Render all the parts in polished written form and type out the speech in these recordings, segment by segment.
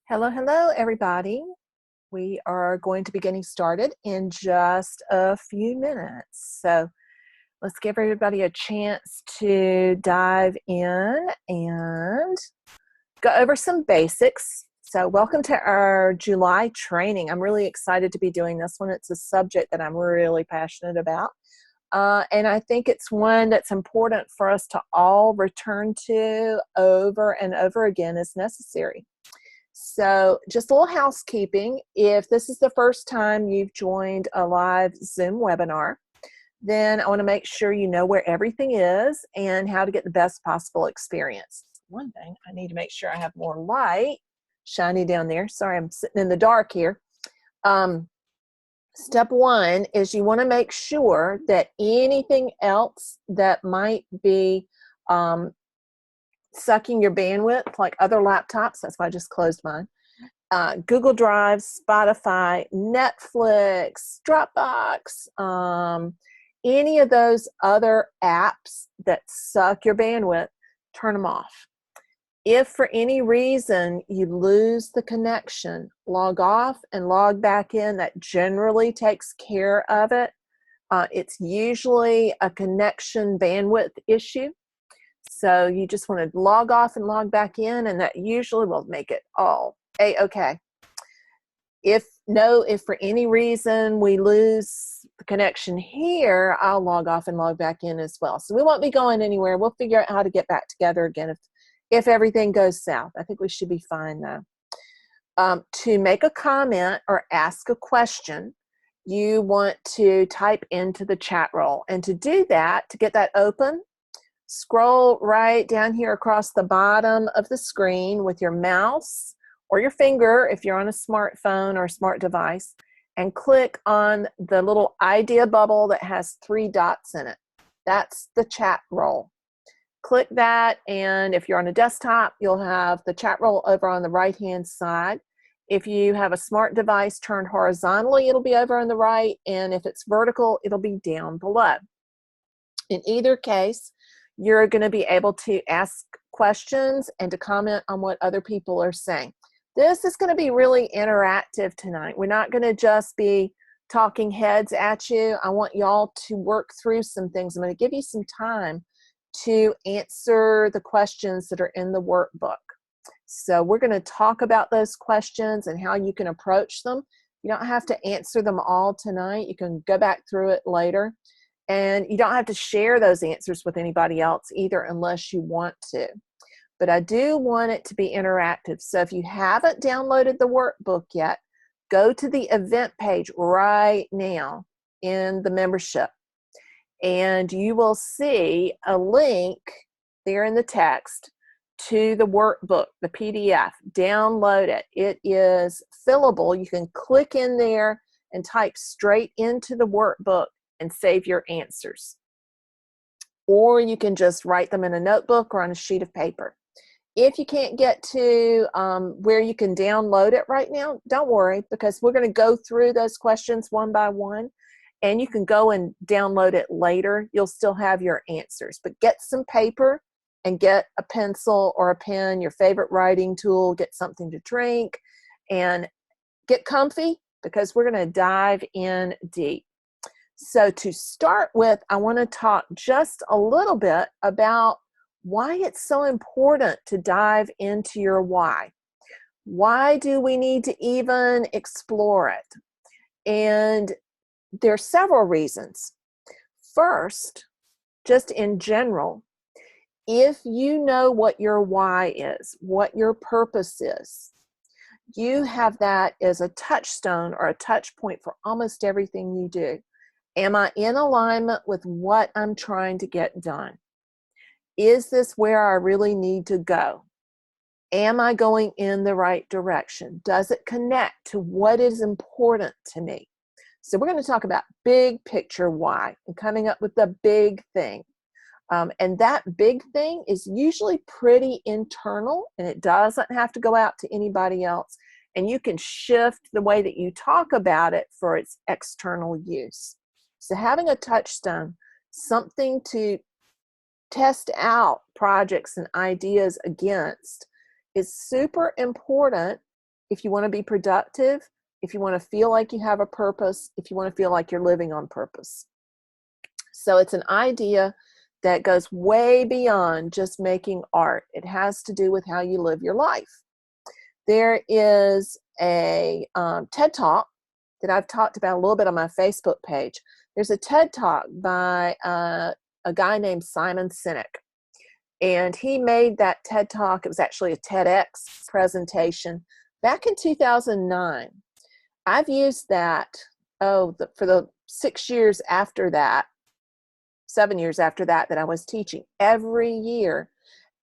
Hello, hello, everybody. We are going to be getting started in just a few minutes. So let's give everybody a chance to dive in and go over some basics. So welcome to our July training. I'm really excited to be doing this one. It's a subject that I'm really passionate about. And I think it's one that's important for us to all return to over and over again as necessary. So just a little housekeeping. If this is the first time you've joined a live Zoom webinar, then I want to make sure you know where everything is and how to get the best possible experience. One thing, I need to make sure I have more light shiny down there. Sorry, I'm sitting in the dark here. Step one is you want to make sure that anything else that might be sucking your bandwidth, like other laptops, that's why I just closed mine, Google Drive, Spotify, Netflix, Dropbox, any of those other apps that suck your bandwidth, turn them off. If for any reason you lose the connection, log off and log back in. That generally takes care of it. It's usually a connection bandwidth issue. So you just want to log off and log back in, and that usually will make it all A-okay. If for any reason we lose the connection here, I'll log off and log back in as well. So we won't be going anywhere. We'll figure out how to get back together again if everything goes south. I think we should be fine though. To make a comment or ask a question, you want to type into the chat roll. And to do that, to get that open, scroll right down here across the bottom of the screen with your mouse or your finger if you're on a smartphone or a smart device, and click on the little idea bubble that has 3 dots in it. That's the chat roll. Click that, and if you're on a desktop, you'll have the chat roll over on the right-hand side. If you have a smart device turned horizontally, it'll be over on the right, and if it's vertical, it'll be down below. In either case, you're going to be able to ask questions and to comment on what other people are saying. This is going to be really interactive tonight. We're not going to just be talking heads at you. I want y'all to work through some things. I'm going to give you some time to answer the questions that are in the workbook. So we're going to talk about those questions and how you can approach them. You don't have to answer them all tonight. You can go back through it later. And you don't have to share those answers with anybody else either unless you want to. But I do want it to be interactive. So if you haven't downloaded the workbook yet, go to the event page right now in the membership. And you will see a link there in the text to the workbook, the PDF. Download it. It is fillable. You can click in there and type straight into the workbook and save your answers. Or you can just write them in a notebook or on a sheet of paper. If you can't get to where you can download it right now, don't worry, because we're going to go through those questions one by one, and you can go and download it later. You'll still have your answers, but get some paper and get a pencil or a pen, your favorite writing tool, get something to drink, and get comfy because we're going to dive in deep. So to start with, I want to talk just a little bit about why it's so important to dive into your why. Why do we need to even explore it? And there are several reasons. First, just in general, if you know what your why is, what your purpose is, you have that as a touchstone or a touch point for almost everything you do. Am I in alignment with what I'm trying to get done? Is this where I really need to go? Am I going in the right direction? Does it connect to what is important to me? So we're going to talk about big picture why and coming up with the big thing. And that big thing is usually pretty internal, and it doesn't have to go out to anybody else. And you can shift the way that you talk about it for its external use. So having a touchstone, something to test out projects and ideas against, is super important if you want to be productive, if you want to feel like you have a purpose, if you want to feel like you're living on purpose. So it's an idea that goes way beyond just making art. It has to do with how you live your life. There is a TED Talk that I've talked about a little bit on my Facebook page. There's a TED Talk by a guy named Simon Sinek. And he made that TED Talk. It was actually a TEDx presentation back in 2009. I've used that, for the 6 years after that, 7 years after that, that I was teaching every year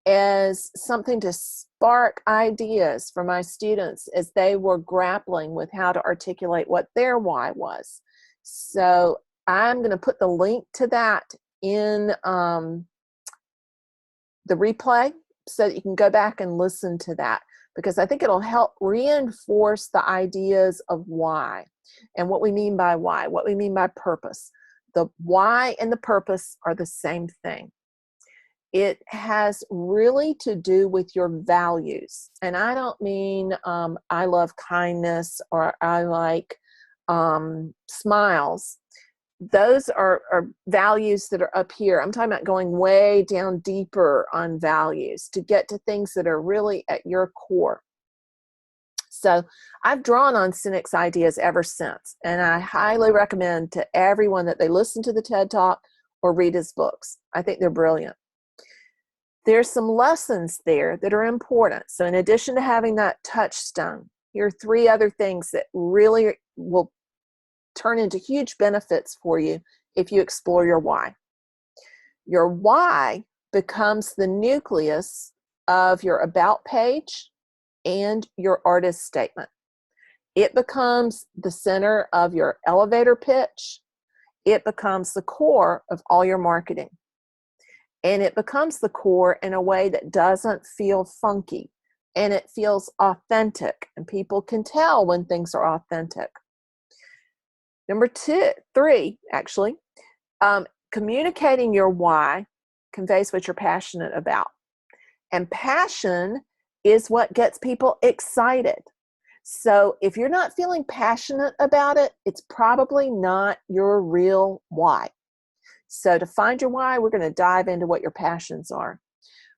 as something to spark ideas for my students as they were grappling with how to articulate what their why was. So I'm going to put the link to that in the replay so that you can go back and listen to that, because I think it'll help reinforce the ideas of why and what we mean by why, what we mean by purpose. The why and the purpose are the same thing. It has really to do with your values. And I don't mean I love kindness or I like smiles. Those are values that are up here. I'm talking about going way down deeper on values to get to things that are really at your core. So I've drawn on Sinek's ideas ever since, and I highly recommend to everyone that they listen to the TED Talk or read his books. I think they're brilliant. There's some lessons there that are important. So in addition to having that touchstone, here are 3 other things that really will turn into huge benefits for you if you explore your why. Your why becomes the nucleus of your about page and your artist statement. It becomes the center of your elevator pitch. It becomes the core of all your marketing. And it becomes the core in a way that doesn't feel funky, and it feels authentic, and people can tell when things are authentic. Number 3, actually, communicating your why conveys what you're passionate about. And passion is what gets people excited. So if you're not feeling passionate about it, it's probably not your real why. So to find your why, we're going to dive into what your passions are.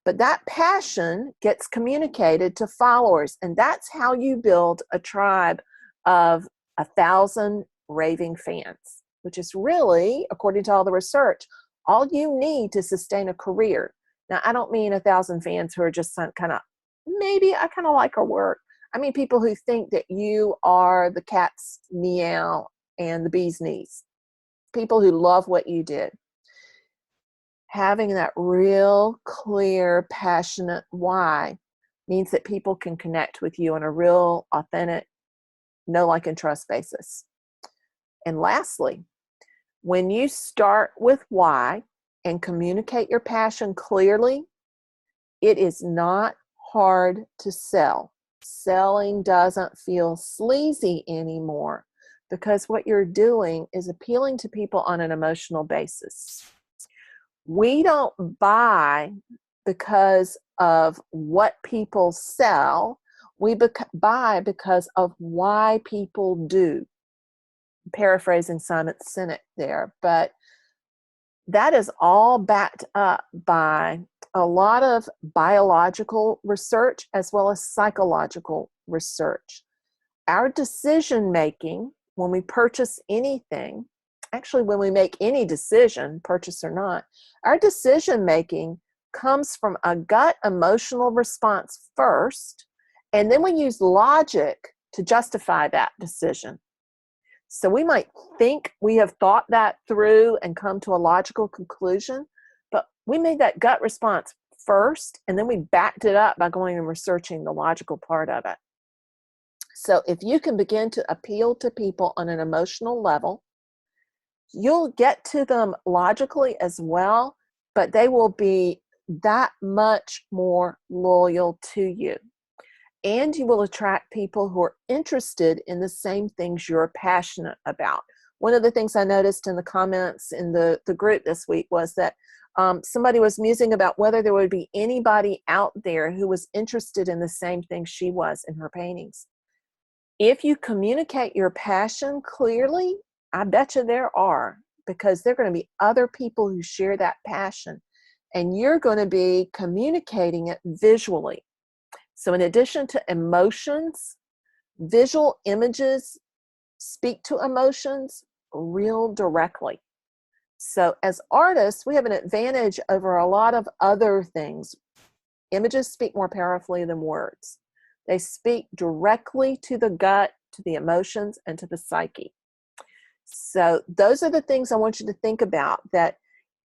But that passion gets communicated to followers, and that's how you build a tribe of 1,000 raving fans, which is really, according to all the research, all you need to sustain a career. Now, I don't mean 1,000 fans who are just kind of, maybe I kind of like her work. I mean people who think that you are the cat's meow and the bee's knees. People who love what you did. Having that real, clear, passionate why means that people can connect with you on a real, authentic, know, like, and trust basis. And lastly, when you start with why and communicate your passion clearly, it is not hard to sell. Selling doesn't feel sleazy anymore because what you're doing is appealing to people on an emotional basis. We don't buy because of what people sell. We buy because of why people do. I'm paraphrasing Simon Sinek there, but that is all backed up by a lot of biological research as well as psychological research. Our decision making when we purchase anything, actually when we make any decision, purchase or not, our decision making comes from a gut emotional response first, and then we use logic to justify that decision. So we might think we have thought that through and come to a logical conclusion, but we made that gut response first, and then we backed it up by going and researching the logical part of it. So if you can begin to appeal to people on an emotional level, you'll get to them logically as well, but they will be that much more loyal to you. And you will attract people who are interested in the same things you're passionate about. One of the things I noticed in the comments in the group this week was that somebody was musing about whether there would be anybody out there who was interested in the same thing she was in her paintings. If you communicate your passion clearly, I bet you there are, because there are going to be other people who share that passion, and you're going to be communicating it visually. So in addition to emotions, visual images speak to emotions real directly. So as artists, we have an advantage over a lot of other things. Images speak more powerfully than words. They speak directly to the gut, to the emotions, and to the psyche. So those are the things I want you to think about, that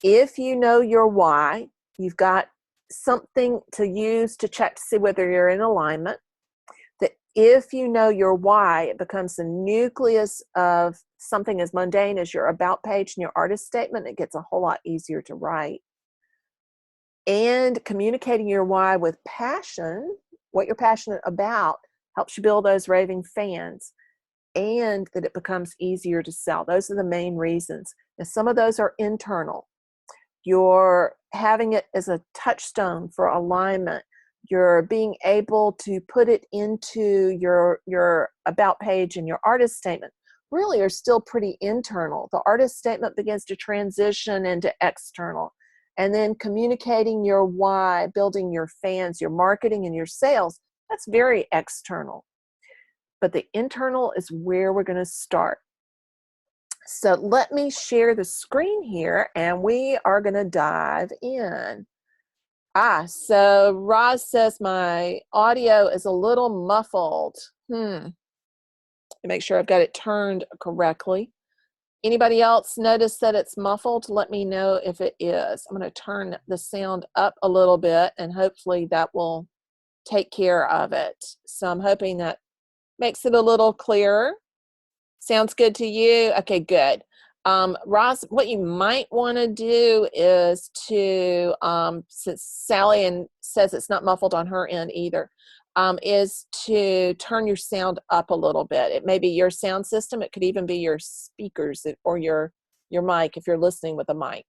if you know your why, you've got something to use to check to see whether you're in alignment. That if you know your why, it becomes the nucleus of something as mundane as your about page and your artist statement. It gets a whole lot easier to write. And communicating your why with passion, what you're passionate about, helps you build those raving fans, and that it becomes easier to sell. Those are the main reasons. Now, some of those are internal. You're having it as a touchstone for alignment. You're being able to put it into your about page and your artist statement really are still pretty internal. The artist statement begins to transition into external. And then communicating your why, building your fans, your marketing, and your sales, that's very external. But the internal is where we're going to start. So let me share the screen here, and we are going to dive in. So Roz says my audio is a little muffled. Make sure I've got it turned correctly. Anybody else notice that it's muffled? Let me know if it is. I'm going to turn the sound up a little bit, and hopefully that will take care of it. So I'm hoping that makes it a little clearer. Sounds good to you? Okay, good. Ross, what you might want to do is to, since Sally says it's not muffled on her end either, is to turn your sound up a little bit. It may be your sound system. It could even be your speakers or your mic if you're listening with a mic.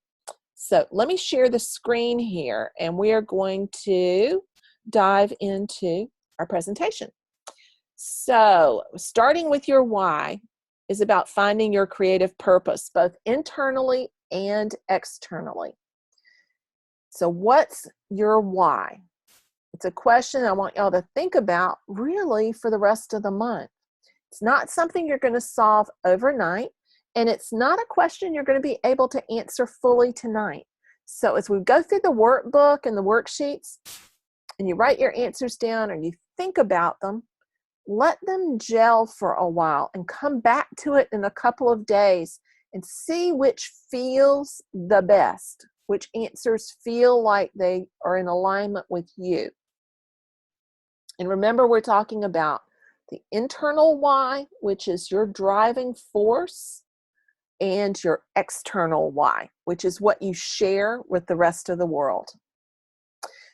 So let me share the screen here, and we are going to dive into our presentation. So starting with your why is about finding your creative purpose, both internally and externally. So what's your why? It's a question I want y'all to think about really for the rest of the month. It's not something you're going to solve overnight, and it's not a question you're going to be able to answer fully tonight. So as we go through the workbook and the worksheets, and you write your answers down or you think about them, let them gel for a while and come back to it in a couple of days and see which feels the best, which answers feel like they are in alignment with you. And remember, we're talking about the internal why, which is your driving force, and your external why, which is what you share with the rest of the world.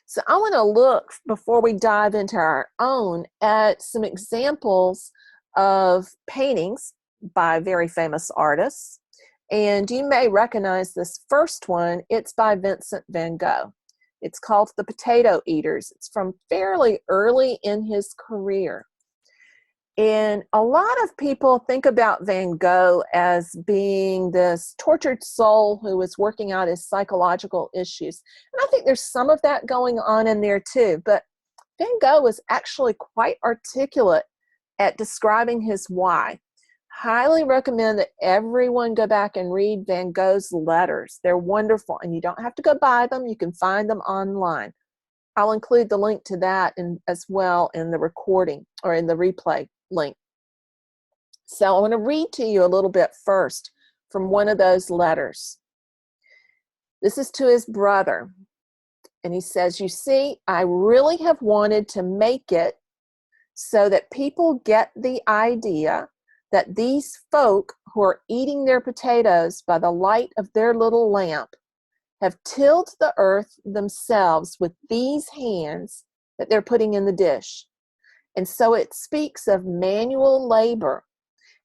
So I want to look, before we dive into our own, at some examples of paintings by very famous artists. And you may recognize this first one. It's by Vincent van Gogh. It's called The Potato Eaters. It's from fairly early in his career. And a lot of people think about Van Gogh as being this tortured soul who was working out his psychological issues. And I think there's some of that going on in there too. But Van Gogh was actually quite articulate at describing his why. Highly recommend that everyone go back and read Van Gogh's letters. They're wonderful, and you don't have to go buy them. You can find them online. I'll include the link to that as well in the recording or in the replay link. So I want to read to you a little bit first from one of those letters. This is to his brother. And he says, "You see, I really have wanted to make it so that people get the idea that these folk who are eating their potatoes by the light of their little lamp have tilled the earth themselves with these hands that they're putting in the dish. And so it speaks of manual labor,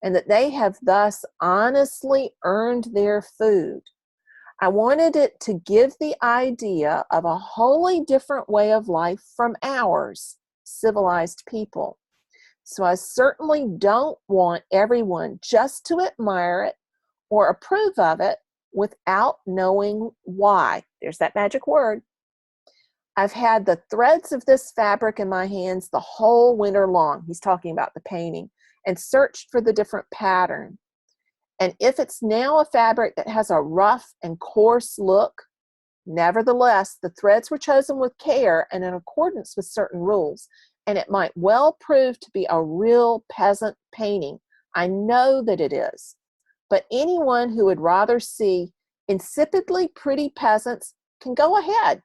and that they have thus honestly earned their food. I wanted it to give the idea of a wholly different way of life from ours, civilized people. So I certainly don't want everyone just to admire it or approve of it without knowing why. There's that magic word. I've had the threads of this fabric in my hands the whole winter long. He's talking about the painting, and searched for the different pattern. And if it's now a fabric that has a rough and coarse look, nevertheless, the threads were chosen with care and in accordance with certain rules, and it might well prove to be a real peasant painting. I know that it is. But anyone who would rather see insipidly pretty peasants can go ahead.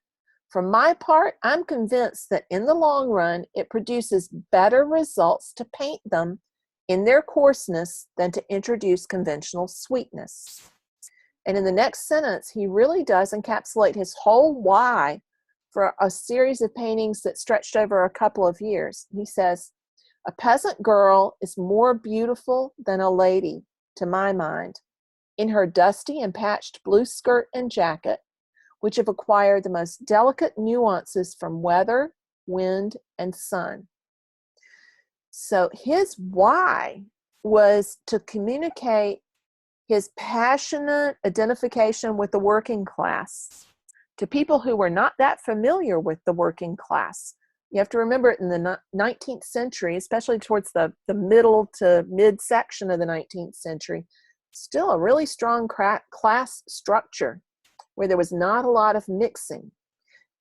For my part, I'm convinced that in the long run, it produces better results to paint them in their coarseness than to introduce conventional sweetness. And in the next sentence, he really does encapsulate his whole why for a series of paintings that stretched over a couple of years. He says, a peasant girl is more beautiful than a lady, to my mind, in her dusty and patched blue skirt and jacket, which have acquired the most delicate nuances from weather, wind, and sun. So his why was to communicate his passionate identification with the working class to people who were not that familiar with the working class. You have to remember in the 19th century, especially towards the middle to mid section of the 19th century, still a really strong class structure where there was not a lot of mixing.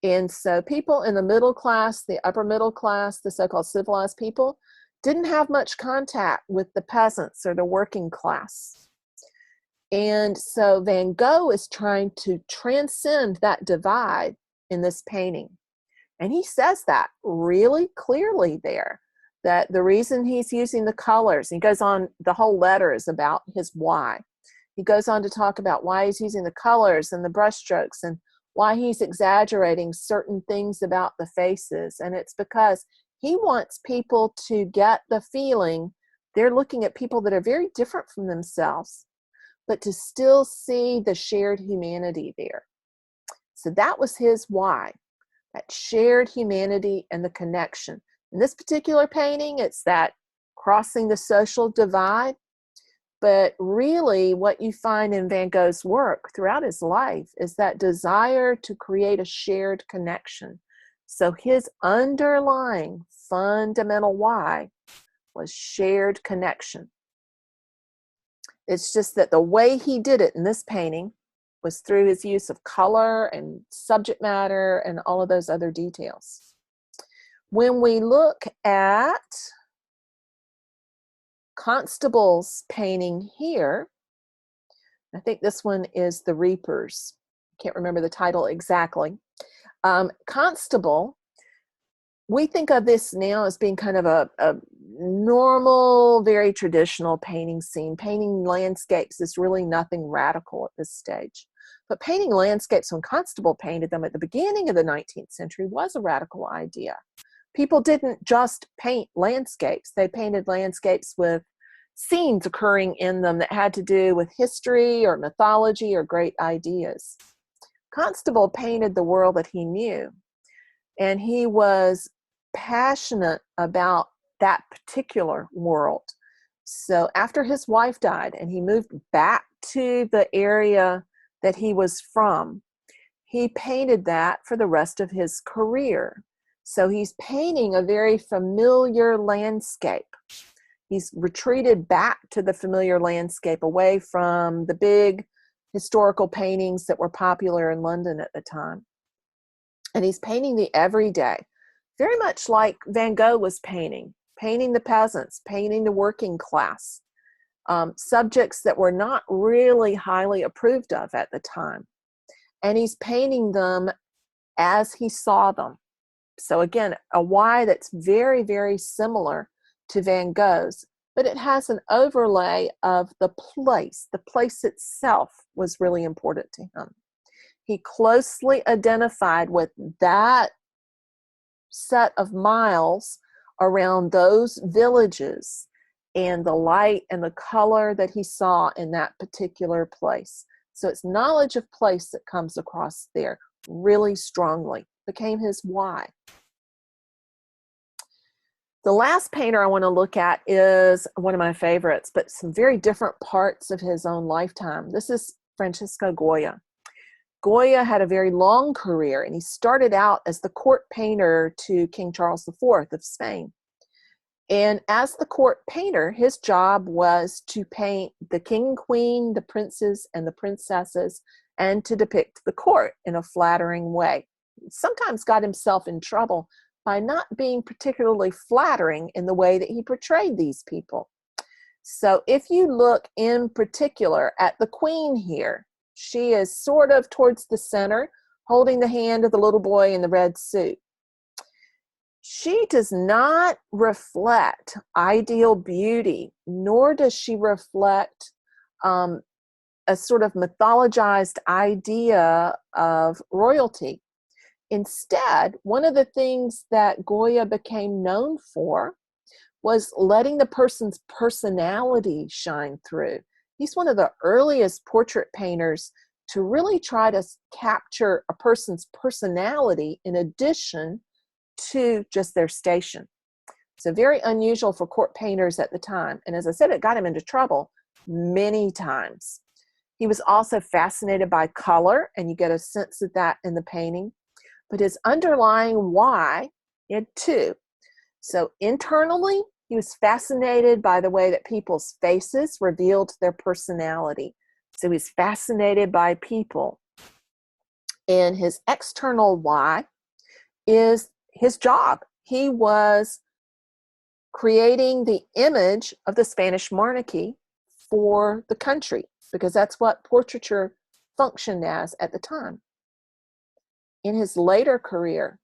And so people in the middle class, the upper middle class, the so-called civilized people, didn't have much contact with the peasants or the working class. And so Van Gogh is trying to transcend that divide in this painting. And he says that really clearly there, that the reason he's using the colors, he goes on, the whole letter is about his why. He goes on to talk about why he's using the colors and the brushstrokes and why he's exaggerating certain things about the faces. And it's because he wants people to get the feeling they're looking at people that are very different from themselves, but to still see the shared humanity there. So that was his why, that shared humanity and the connection. In this particular painting, it's that crossing the social divide. But really what you find in Van Gogh's work throughout his life is that desire to create a shared connection. So his underlying fundamental why was shared connection. It's just that the way he did it in this painting was through his use of color and subject matter and all of those other details. When we look at Constable's painting here, I think this one is The Reapers. Can't remember the title exactly. Constable, we think of this now as being kind of a normal, very traditional painting scene. Painting landscapes is really nothing radical at this stage. But painting landscapes, when Constable painted them at the beginning of the 19th century, was a radical idea. People didn't just paint landscapes. They painted landscapes with scenes occurring in them that had to do with history or mythology or great ideas. Constable painted the world that he knew, and he was passionate about that particular world. So after his wife died and he moved back to the area that he was from, he painted that for the rest of his career. So he's painting a very familiar landscape. He's retreated back to the familiar landscape, away from the big historical paintings that were popular in London at the time. And he's painting the everyday, very much like Van Gogh was painting the peasants, painting the working class, subjects that were not really highly approved of at the time. And he's painting them as he saw them. So again, a why that's very, very similar to Van Gogh's, but it has an overlay of the place. The place itself was really important to him. He closely identified with that set of miles around those villages and the light and the color that he saw in that particular place. So it's knowledge of place that comes across there really strongly, became his why. The last painter I want to look at is one of my favorites, but some very different parts of his own lifetime. This is Francisco Goya. Goya had a very long career, and he started out as the court painter to King Charles IV of Spain. And as the court painter, his job was to paint the king and queen, the princes and the princesses, and to depict the court in a flattering way. He sometimes got himself in trouble by not being particularly flattering in the way that he portrayed these people. So if you look in particular at the queen here, she is sort of towards the center, holding the hand of the little boy in the red suit. She does not reflect ideal beauty, nor does she reflect a sort of mythologized idea of royalty. Instead, one of the things that Goya became known for was letting the person's personality shine through. He's one of the earliest portrait painters to really try to capture a person's personality in addition to just their station. So very unusual for court painters at the time. And as I said, it got him into trouble many times. He was also fascinated by color, and you get a sense of that in the painting. But his underlying why, he had two. So internally, he was fascinated by the way that people's faces revealed their personality. So he's fascinated by people. And his external why is his job. He was creating the image of the Spanish monarchy for the country, because that's what portraiture functioned as at the time. In his later career,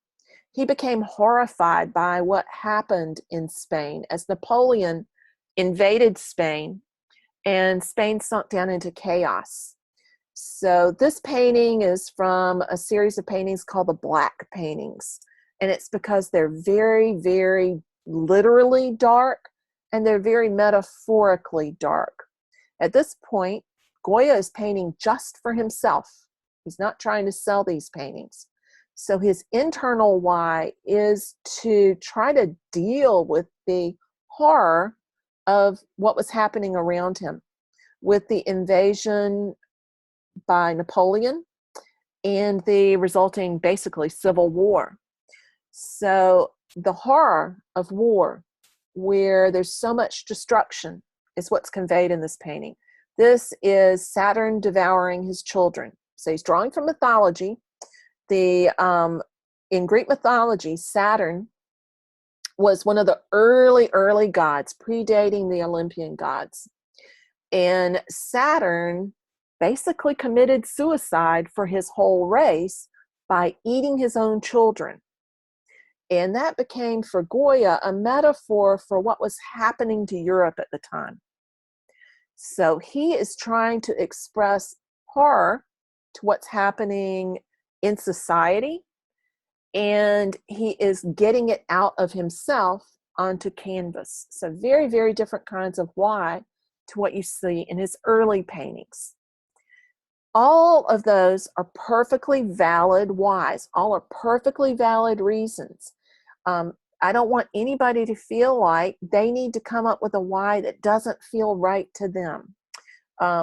he became horrified by what happened in Spain as Napoleon invaded Spain and Spain sunk down into chaos. So this painting is from a series of paintings called the Black Paintings. And it's because they're very, very literally dark, and they're very metaphorically dark. At this point, Goya is painting just for himself. He's not trying to sell these paintings. So his internal why is to try to deal with the horror of what was happening around him, with the invasion by Napoleon and the resulting, basically, civil war. So the horror of war, where there's so much destruction, is what's conveyed in this painting. This is Saturn devouring his children. So he's drawing from mythology. In Greek mythology, Saturn was one of the early gods, predating the Olympian gods. And Saturn basically committed suicide for his whole race by eating his own children. And that became, for Goya, a metaphor for what was happening to Europe at the time. So he is trying to express horror to what's happening in society, and he is getting it out of himself onto canvas. So very, very different kinds of why to what you see in his early paintings. All of those are perfectly valid whys. All are perfectly valid reasons. I don't want anybody to feel like they need to come up with a why that doesn't feel right to them.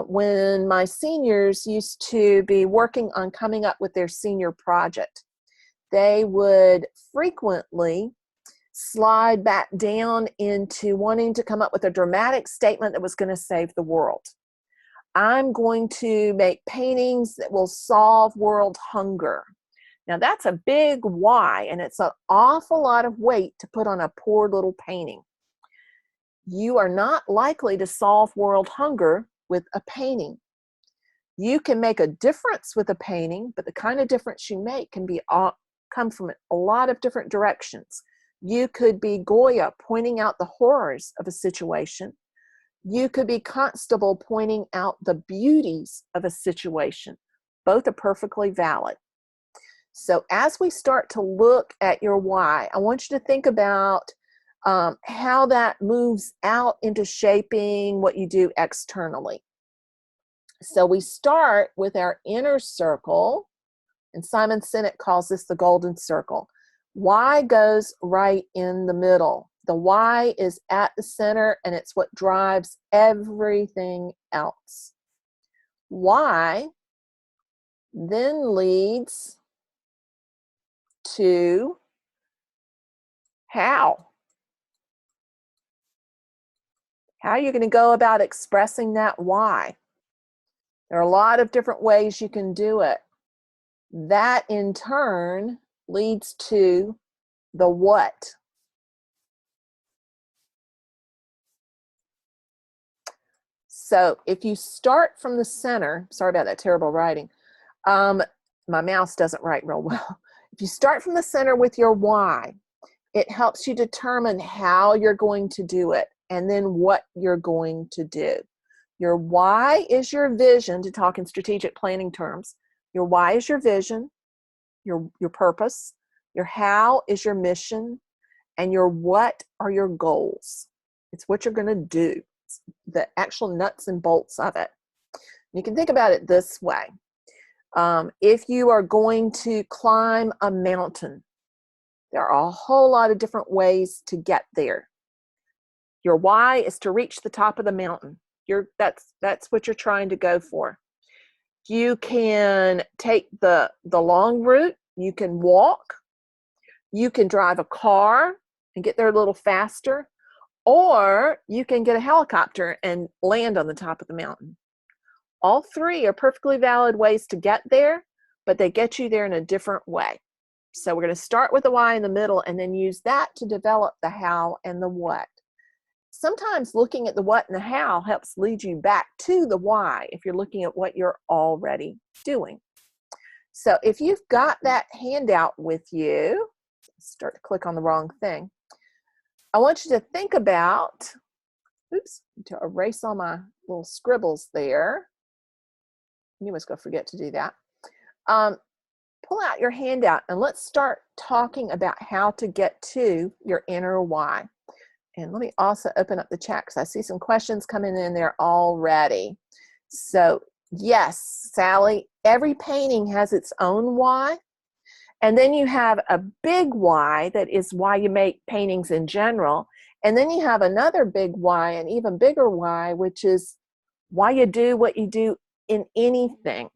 When my seniors used to be working on coming up with their senior project, they would frequently slide back down into wanting to come up with a dramatic statement that was going to save the world. I'm going to make paintings that will solve world hunger. Now that's a big why, and it's an awful lot of weight to put on a poor little painting. You are not likely to solve world hunger with a painting. You can make a difference with a painting, but the kind of difference you make can come from a lot of different directions. You could be Goya pointing out the horrors of a situation. You could be Constable pointing out the beauties of a situation. Both are perfectly valid. So as we start to look at your why, I want you to think about how that moves out into shaping what you do externally. So we start with our inner circle, and Simon Sinek calls this the golden circle. Why goes right in the middle. The why is at the center, and it's what drives everything else. Why then leads to how. How are you going to go about expressing that why? There are a lot of different ways you can do it. That in turn leads to the what. So if you start from the center, sorry about that terrible writing, my mouse doesn't write real well. If you start from the center with your why, it helps you determine how you're going to do it and then what you're going to do. Your why is your vision, to talk in strategic planning terms. Your why is your vision, your purpose. Your how is your mission, and your what are your goals. It's what you're going to do. It's the actual nuts and bolts of it. You can think about it this way. If you are going to climb a mountain, there are a whole lot of different ways to get there. Your why is to reach the top of the mountain. That's what you're trying to go for. You can take the long route. You can walk. You can drive a car and get there a little faster. Or you can get a helicopter and land on the top of the mountain. All three are perfectly valid ways to get there, but they get you there in a different way. So we're going to start with the why in the middle and then use that to develop the how and the what. Sometimes looking at the what and the how helps lead you back to the why if you're looking at what you're already doing. So if you've got that handout with you, start to click on the wrong thing. I want you to think about, to erase all my little scribbles there. You was going to forget to do that. Pull out your handout and let's start talking about how to get to your inner why. And let me also open up the chat because I see some questions coming in there already. So yes, Sally, every painting has its own why. And then you have a big why that is why you make paintings in general. And then you have another big why, an even bigger why, which is why you do what you do in anything.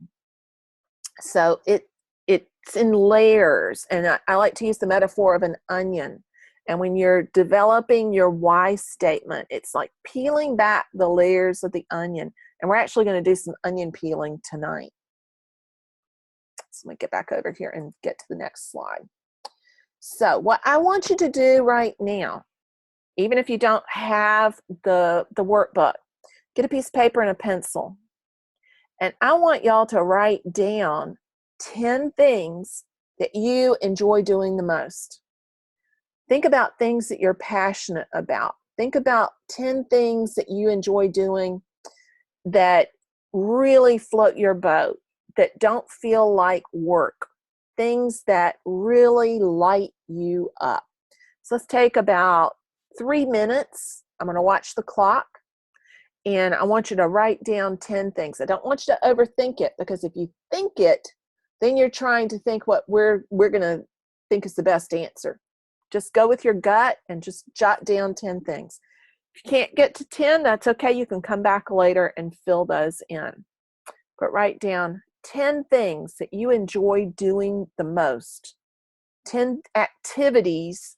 So it's in layers. And I like to use the metaphor of an onion. And when you're developing your why statement, it's like peeling back the layers of the onion. And we're actually going to do some onion peeling tonight. So let me get back over here and get to the next slide. So what I want you to do right now, even if you don't have the workbook, get a piece of paper and a pencil. And I want y'all to write down 10 things that you enjoy doing the most. Think about things that you're passionate about. Think about 10 things that you enjoy doing that really float your boat, that don't feel like work, things that really light you up. So let's take about 3 minutes. I'm going to watch the clock, and I want you to write down 10 things. I don't want you to overthink it, because if you think it, then you're trying to think what we're going to think is the best answer. Just go with your gut and just jot down 10 things. If you can't get to 10, that's okay. You can come back later and fill those in. But write down 10 things that you enjoy doing the most. 10 activities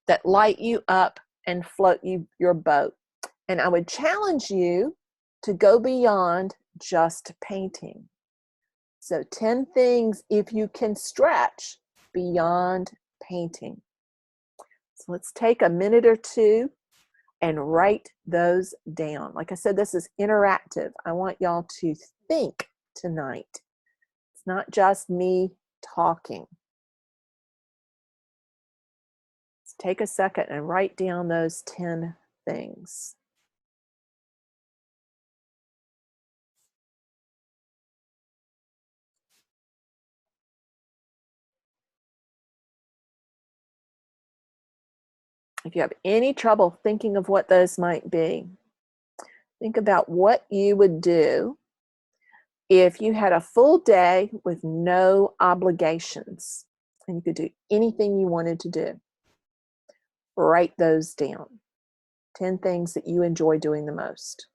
that light you up and float your boat. And I would challenge you to go beyond just painting. So 10 things, if you can stretch beyond painting. So let's take a minute or two and write those down. Like I said, this is interactive. I want y'all to think tonight. It's not just me talking. Let's take a second and write down those 10 things. If you have any trouble thinking of what those might be, think about what you would do if you had a full day with no obligations and you could do anything you wanted to do. Write those down. 10 things that you enjoy doing the most.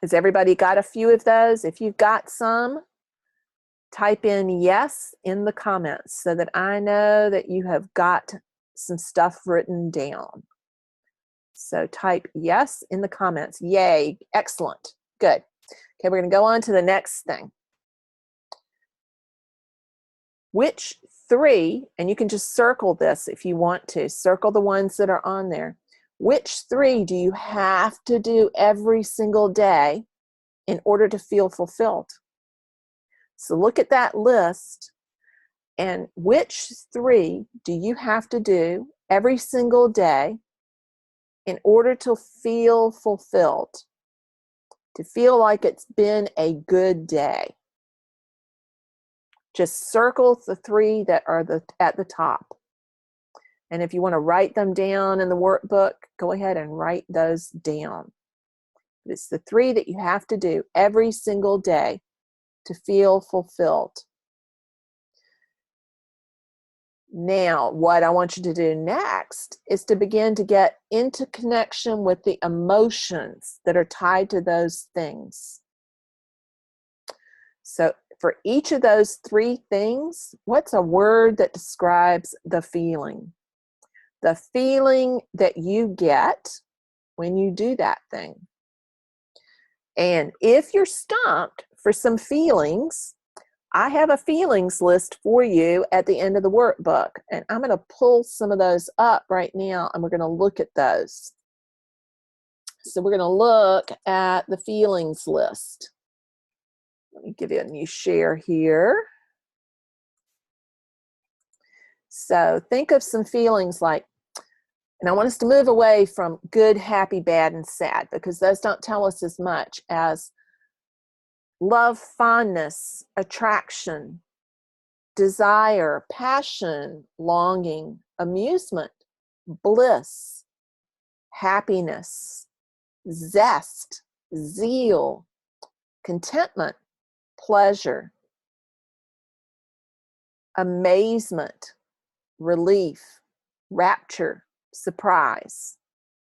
Has everybody got a few of those? If you've got some, type in yes in the comments so that I know that you have got some stuff written down. So type yes in the comments. Yay, excellent, good. Okay, we're going to go on to the next thing. Which 3, and you can just circle this if you want to, circle the ones that are on there. Which 3 do you have to do every single day in order to feel fulfilled? So look at that list, and which 3 do you have to do every single day in order to feel fulfilled, to feel like it's been a good day? Just circle the 3 that are at the top. And if you want to write them down in the workbook, go ahead and write those down. It's the 3 that you have to do every single day to feel fulfilled. Now, what I want you to do next is to begin to get into connection with the emotions that are tied to those things. So for each of those 3 things, what's a word that describes the feeling? The feeling that you get when you do that thing. And if you're stumped for some feelings, I have a feelings list for you at the end of the workbook. And I'm going to pull some of those up right now, and we're going to look at those. So we're going to look at the feelings list. Let me give you a new share here. So think of some feelings like, and I want us to move away from good, happy, bad, and sad, because those don't tell us as much as love, fondness, attraction, desire, passion, longing, amusement, bliss, happiness, zest, zeal, contentment, pleasure, amazement, relief, rapture, surprise.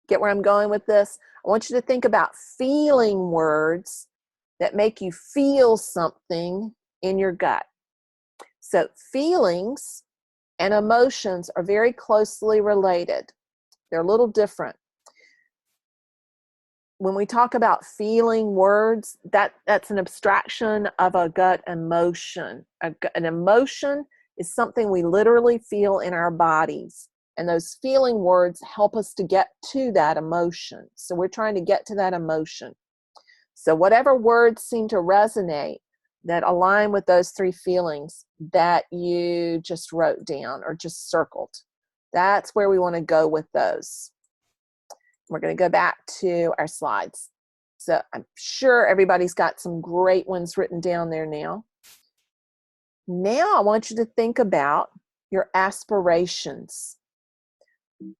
Get where I'm going with this? I want you to think about feeling words that make you feel something in your gut. So feelings and emotions are very closely related. They're a little different. When we talk about feeling words, that's an abstraction of a gut emotion. An emotion is something we literally feel in our bodies. And those feeling words help us to get to that emotion. So we're trying to get to that emotion. So whatever words seem to resonate that align with those 3 feelings that you just wrote down or just circled, that's where we want to go with those. We're going to go back to our slides. So I'm sure everybody's got some great ones written down there now. Now I want you to think about your aspirations.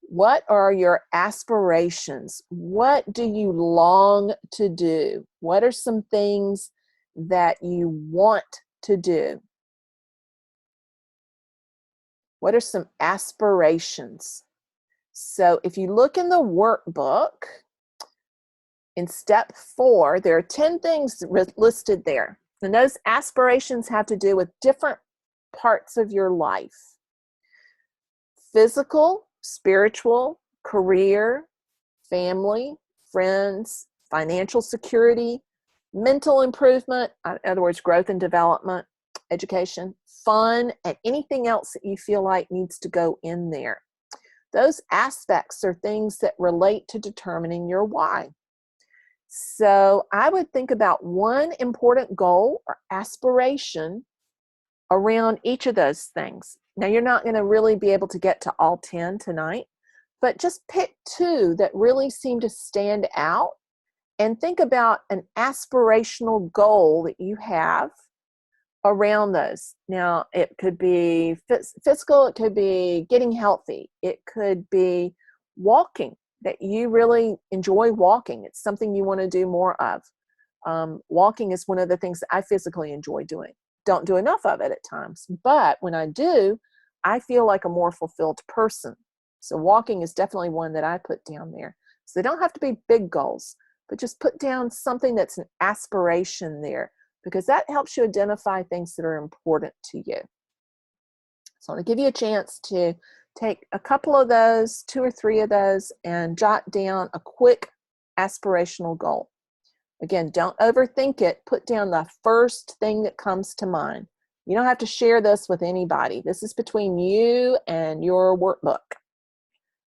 What are your aspirations? What do you long to do? What are some things that you want to do? What are some aspirations? So if you look in the workbook, in step 4, there are 10 things listed there. And those aspirations have to do with different parts of your life. Physical, spiritual, career, family, friends, financial security, mental improvement, in other words, growth and development, education, fun, and anything else that you feel like needs to go in there. Those aspects are things that relate to determining your why. So I would think about one important goal or aspiration around each of those things. Now, you're not going to really be able to get to all 10 tonight, but just pick 2 that really seem to stand out and think about an aspirational goal that you have around those. Now, it could be physical, it could be getting healthy, it could be walking, that you really enjoy walking. It's something you want to do more of. Walking is one of the things that I physically enjoy doing. Don't do enough of it at times, but when I do, I feel like a more fulfilled person. So walking is definitely one that I put down there. So they don't have to be big goals, but just put down something that's an aspiration there, because that helps you identify things that are important to you. So I'm going to give you a chance to take a couple of those, 2 or 3 of those, and jot down a quick aspirational goal. Again, don't overthink it. Put down the first thing that comes to mind. You don't have to share this with anybody. This is between you and your workbook.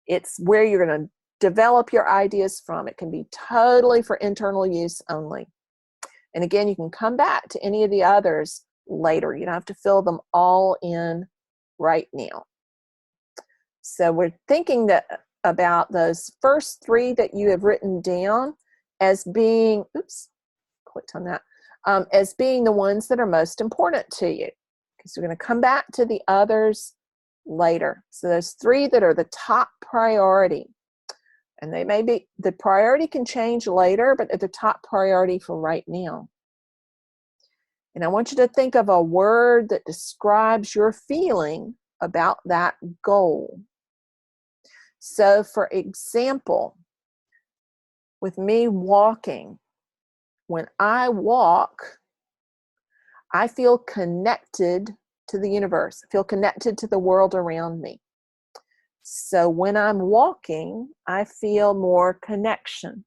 It's where you're going to develop your ideas from. It can be totally for internal use only. And again, you can come back to any of the others later. You don't have to fill them all in right now. So we're thinking about those first 3 that you have written down as being, clicked on that, as being the ones that are most important to you. So we're going to come back to the others later. So those 3 that are the top priority. And they may be, the priority can change later, but they're the top priority for right now. And I want you to think of a word that describes your feeling about that goal. So for example, with me walking, when I walk, I feel connected to the universe. I feel connected to the world around me. So when I'm walking, I feel more connection.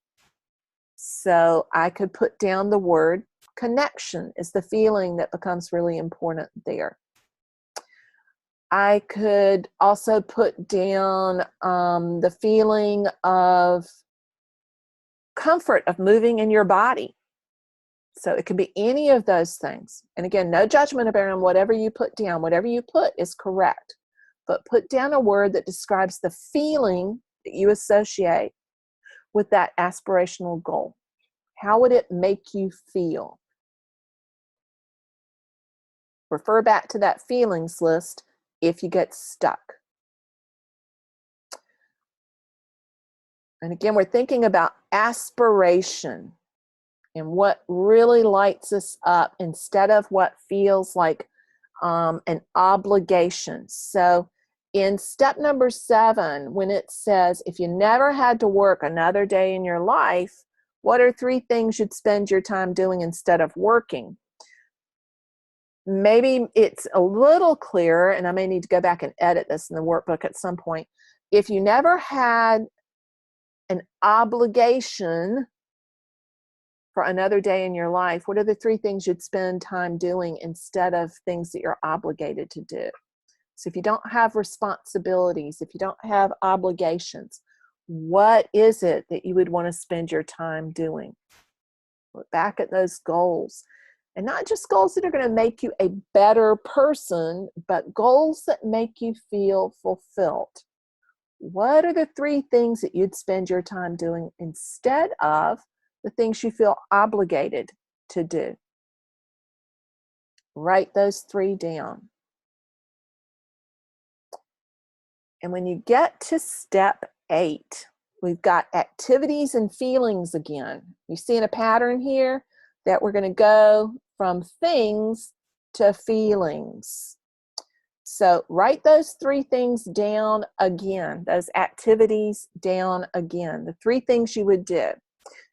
So I could put down the word connection is the feeling that becomes really important there. I could also put down the feeling of comfort of moving in your body. So it could be any of those things. And again, no judgment around whatever you put down. Whatever you put is correct. But put down a word that describes the feeling that you associate with that aspirational goal. How would it make you feel? Refer back to that feelings list if you get stuck. And again, we're thinking about aspiration and what really lights us up instead of what feels like an obligation. So in step number 7, when it says, if you never had to work another day in your life, what are 3 things you'd spend your time doing instead of working? Maybe it's a little clearer, and I may need to go back and edit this in the workbook at some point. If you never had an obligation for another day in your life, what are the 3 things you'd spend time doing instead of things that you're obligated to do? So if you don't have responsibilities, if you don't have obligations, what is it that you would want to spend your time doing? Look back at those goals. And not just goals that are going to make you a better person, but goals that make you feel fulfilled. What are the 3 things that you'd spend your time doing instead of the things you feel obligated to do? Write those 3 down. And when you get to step 8, we've got activities and feelings again. You see in a pattern here that we're going to go from things to feelings. So write those 3 things down again, those activities down again, the 3 things you would do.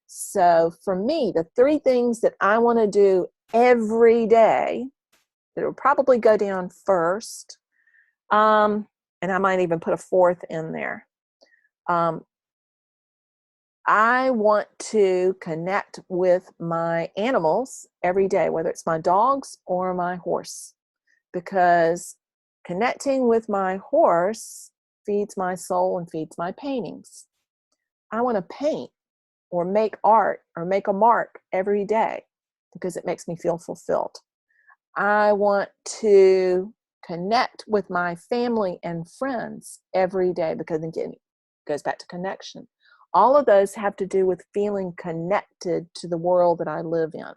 So for me, the 3 things that I want to do every day, that will probably go down first, and I might even put a 4th in there. I want to connect with my animals every day, whether it's my dogs or my horse, because connecting with my horse feeds my soul and feeds my paintings. I want to paint or make art or make a mark every day because it makes me feel fulfilled. I want to connect with my family and friends every day because, again, it goes back to connection. All of those have to do with feeling connected to the world that I live in.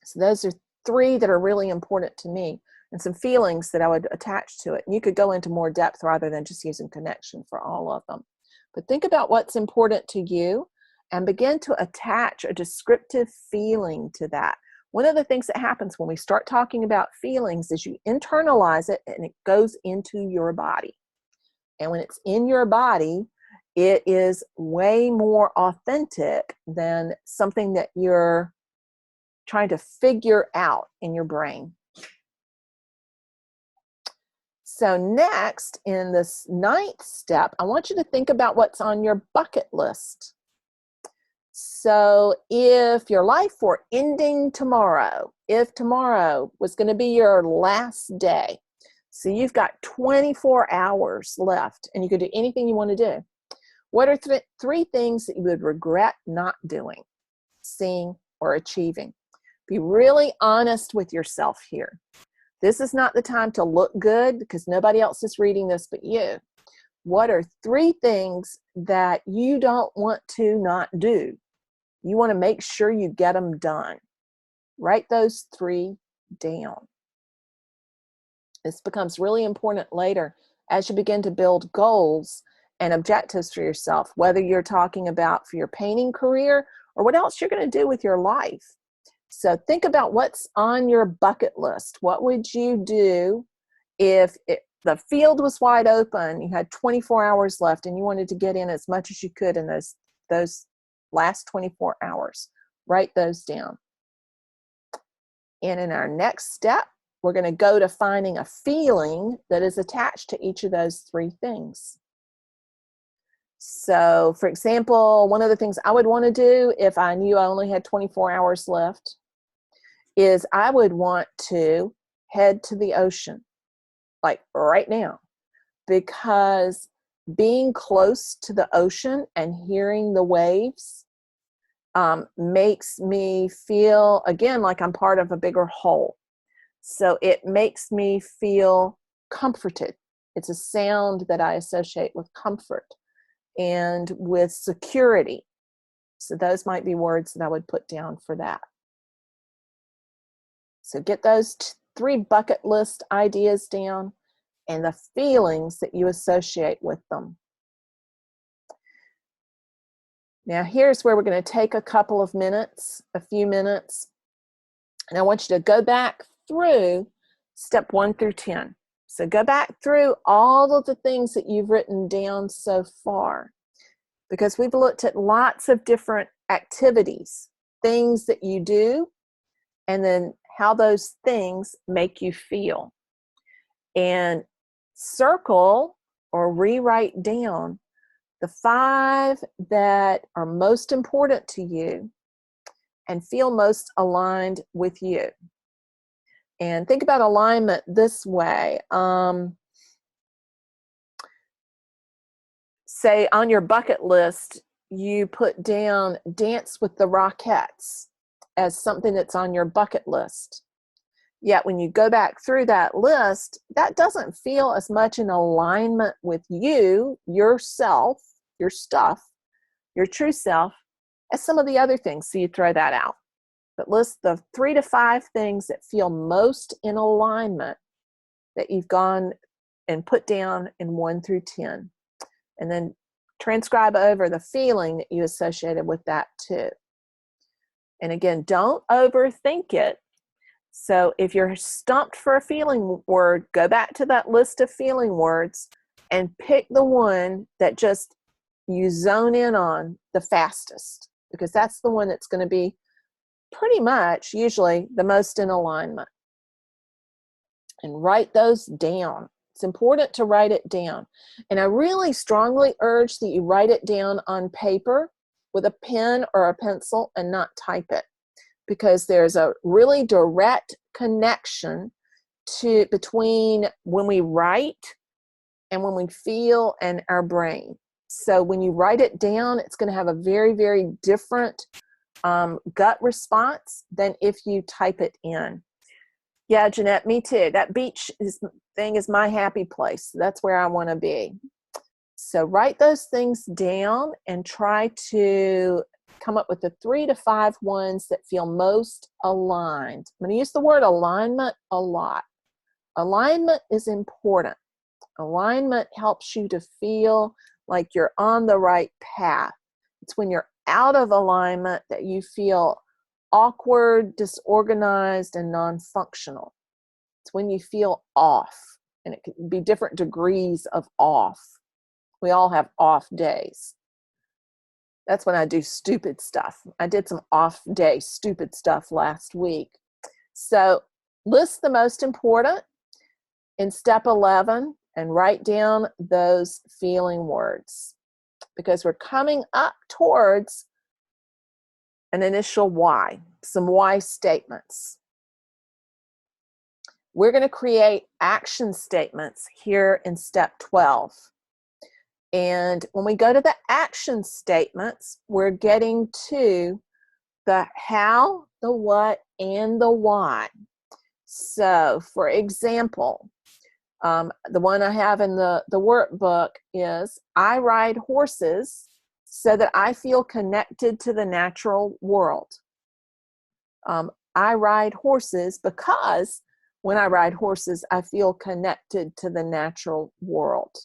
So those are 3 that are really important to me, and some feelings that I would attach to it. And you could go into more depth rather than just using connection for all of them. But think about what's important to you and begin to attach a descriptive feeling to that. One of the things that happens when we start talking about feelings is you internalize it and it goes into your body. And when it's in your body, it is way more authentic than something that you're trying to figure out in your brain. So next, in this 9th step, I want you to think about what's on your bucket list. So if your life were ending tomorrow, if tomorrow was going to be your last day, so you've got 24 hours left and you could do anything you want to do, what are 3 things that you would regret not doing, seeing, or achieving? Be really honest with yourself here. This is not the time to look good because nobody else is reading this but you. What are 3 things that you don't want to not do? You want to make sure you get them done. Write those 3 down. This becomes really important later as you begin to build goals and objectives for yourself, whether you're talking about for your painting career or what else you're going to do with your life. So think about what's on your bucket list. What would you do if the field was wide open, you had 24 hours left, and you wanted to get in as much as you could in those last 24 hours? Write those down. And in our next step, we're going to go to finding a feeling that is attached to each of those 3 things. So, for example, one of the things I would want to do if I knew I only had 24 hours left is I would want to head to the ocean, like right now, because being close to the ocean and hearing the waves makes me feel, again, like I'm part of a bigger whole. So it makes me feel comforted. It's a sound that I associate with comfort and with security. So those might be words that I would put down for that. So get those 3 bucket list ideas down and the feelings that you associate with them. Now here's where we're going to take a few minutes, and I want you to go back through step 1 through 10. So go back through all of the things that you've written down so far, because we've looked at lots of different activities, things that you do, and then how those things make you feel. And circle or rewrite down the 5 that are most important to you and feel most aligned with you. And think about alignment this way. Say on your bucket list, you put down Dance with the Rockettes as something that's on your bucket list. Yet when you go back through that list, that doesn't feel as much in alignment with you, yourself, your stuff, your true self, as some of the other things. So you throw that out. But list the 3 to 5 things that feel most in alignment that you've gone and put down in 1 through 10. And then transcribe over the feeling that you associated with that too. And again, don't overthink it. So if you're stumped for a feeling word, go back to that list of feeling words and pick the one that just you zone in on the fastest, because that's the one that's going to be pretty much usually the most in alignment. And write those down. It's important to write it down. And I really strongly urge that you write it down on paper with a pen or a pencil and not type it, because there's a really direct connection between when we write and when we feel in our brain. So when you write it down, it's going to have a very, very different gut response than if you type it in. Yeah, Jeanette, me too. That beach thing is my happy place. That's where I want to be. So write those things down and try to come up with the 3 to 5 ones that feel most aligned. I'm going to use the word alignment a lot. Alignment is important. Alignment helps you to feel like you're on the right path. It's when you're out of alignment that you feel awkward, disorganized, and non-functional. It's when you feel off, and it can be different degrees of off. We all have off days. That's when I do stupid stuff. I did some off day stupid stuff last week. So list the most important in step 11 and write down those feeling words, because we're coming up towards an initial why, some why statements. We're going to create action statements here in step 12. And when we go to the action statements, we're getting to the how, the what, and the why. So, for example, the one I have in the workbook is, I ride horses so that I feel connected to the natural world. I ride horses because when I ride horses, I feel connected to the natural world.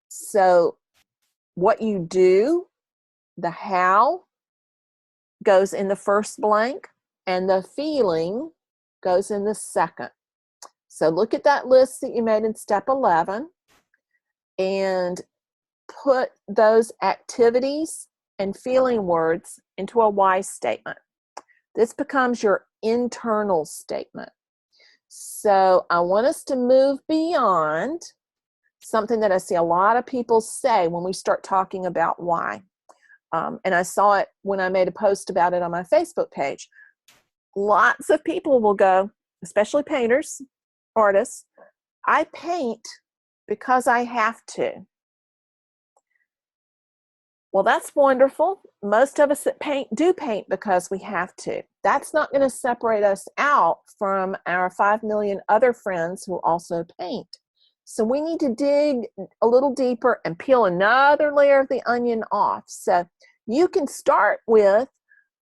So what you do, the how goes in the first blank, and the feeling goes in the second. So look at that list that you made in step 11 and put those activities and feeling words into a why statement. This becomes your internal statement. So I want us to move beyond something that I see a lot of people say when we start talking about why. And I saw it when I made a post about it on my Facebook page. Lots of people will go, especially painters, artists, I paint because I have to. Well, that's wonderful. Most of us that paint do paint because we have to. That's not going to separate us out from our 5 million other friends who also paint. So we need to dig a little deeper and peel another layer of the onion off. So you can start with,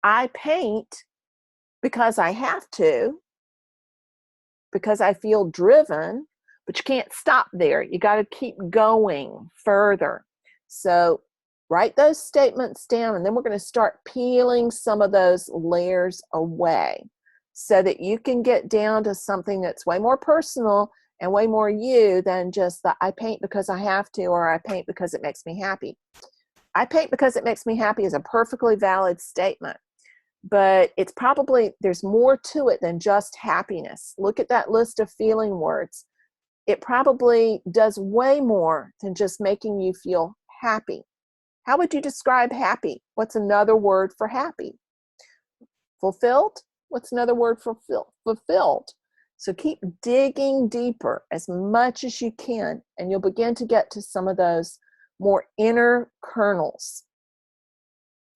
I paint because I have to, because I feel driven, but you can't stop there. You got to keep going further. So write those statements down, and then we're going to start peeling some of those layers away so that you can get down to something that's way more personal and way more you than just the I paint because I have to, or I paint because it makes me happy. I paint because it makes me happy is a perfectly valid statement, but it's probably, there's more to it than just happiness. Look at that list of feeling words. It probably does way more than just making you feel happy. How would you describe happy? What's another word for happy? Fulfilled? What's another word for fulfilled? So keep digging deeper as much as you can, and you'll begin to get to some of those more inner kernels.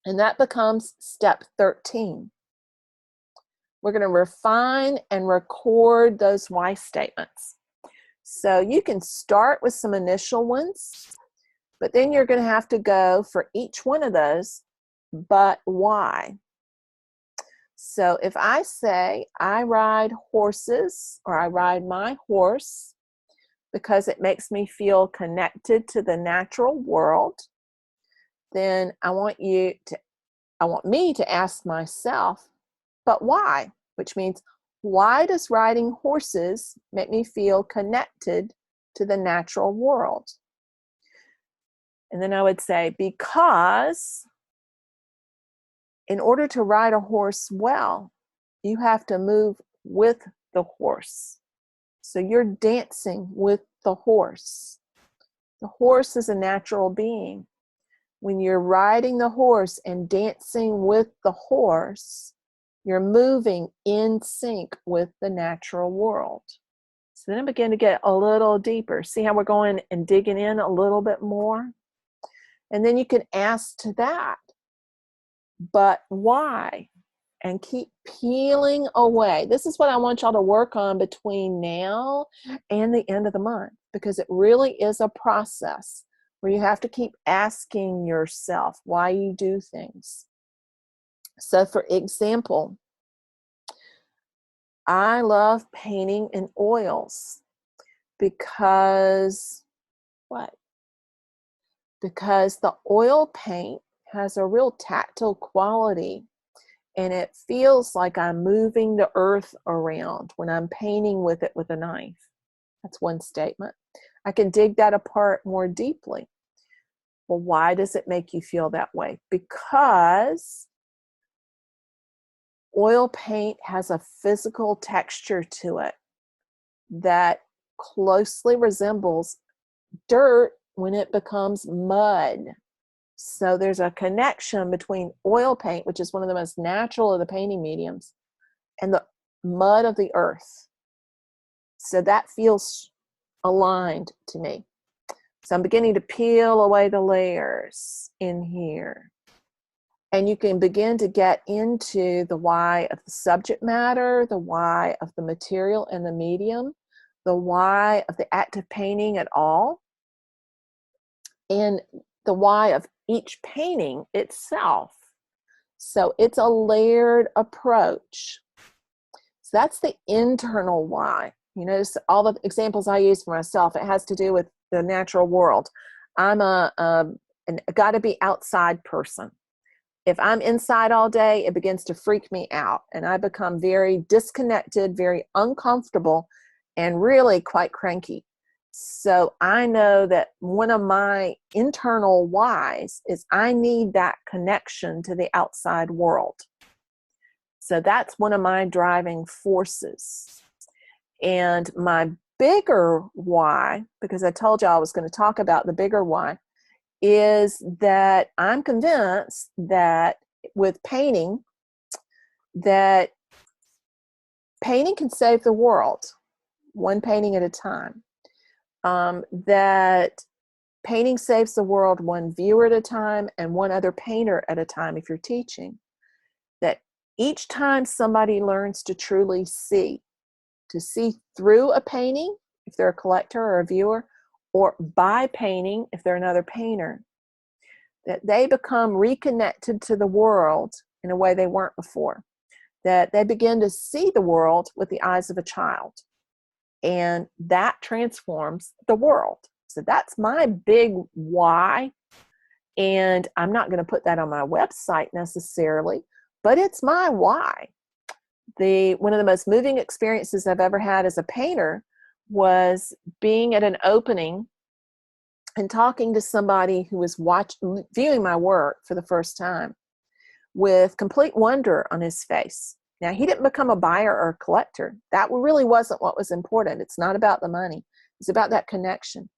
And that becomes step 13. We're going to refine and record those why statements. So you can start with some initial ones, but then you're going to have to go for each one of those, but why? So if I say, I ride horses, or I ride my horse because it makes me feel connected to the natural world, then I want me to ask myself, but why? Which means, why does riding horses make me feel connected to the natural world? And then I would say, because in order to ride a horse well, you have to move with the horse. So you're dancing with the horse. The horse is a natural being. When you're riding the horse and dancing with the horse, you're moving in sync with the natural world. So then I begin to get a little deeper. See how we're going and digging in a little bit more? And then you can ask to that, but why? And keep peeling away. This is what I want y'all to work on between now and the end of the month, because it really is a process where you have to keep asking yourself why you do things. So for example, I love painting in oils because what? Because the oil paint has a real tactile quality, and it feels like I'm moving the earth around when I'm painting with it with a knife. That's one statement. I can dig that apart more deeply. Well, why does it make you feel that way? Because oil paint has a physical texture to it that closely resembles dirt when it becomes mud. So there's a connection between oil paint, which is one of the most natural of the painting mediums, and the mud of the earth. So that feels aligned to me. So I'm beginning to peel away the layers in here. And you can begin to get into the why of the subject matter, the why of the material and the medium, the why of the act of painting at all, and the why of each painting itself. So it's a layered approach. So that's the internal why. You notice all the examples I use for myself, it has to do with the natural world. I'm a gotta be outside person. If I'm inside all day, it begins to freak me out, and I become very disconnected, very uncomfortable, and really quite cranky. So I know that one of my internal whys is I need that connection to the outside world. So that's one of my driving forces. And my bigger why, because I told you I was going to talk about the bigger why, is that I'm convinced that with painting, that painting can save the world, one painting at a time. That painting saves the world one viewer at a time and one other painter at a time if you're teaching. That each time somebody learns to truly see through a painting, if they're a collector or a viewer, or by painting, if they're another painter, that they become reconnected to the world in a way they weren't before. That they begin to see the world with the eyes of a child. And that transforms the world. So that's my big why. And I'm not going to put that on my website necessarily, but it's my why. One of the most moving experiences I've ever had as a painter was being at an opening and talking to somebody who was viewing my work for the first time with complete wonder on his face. Now, he didn't become a buyer or a collector. That really wasn't what was important. It's not about the money. It's about that connection.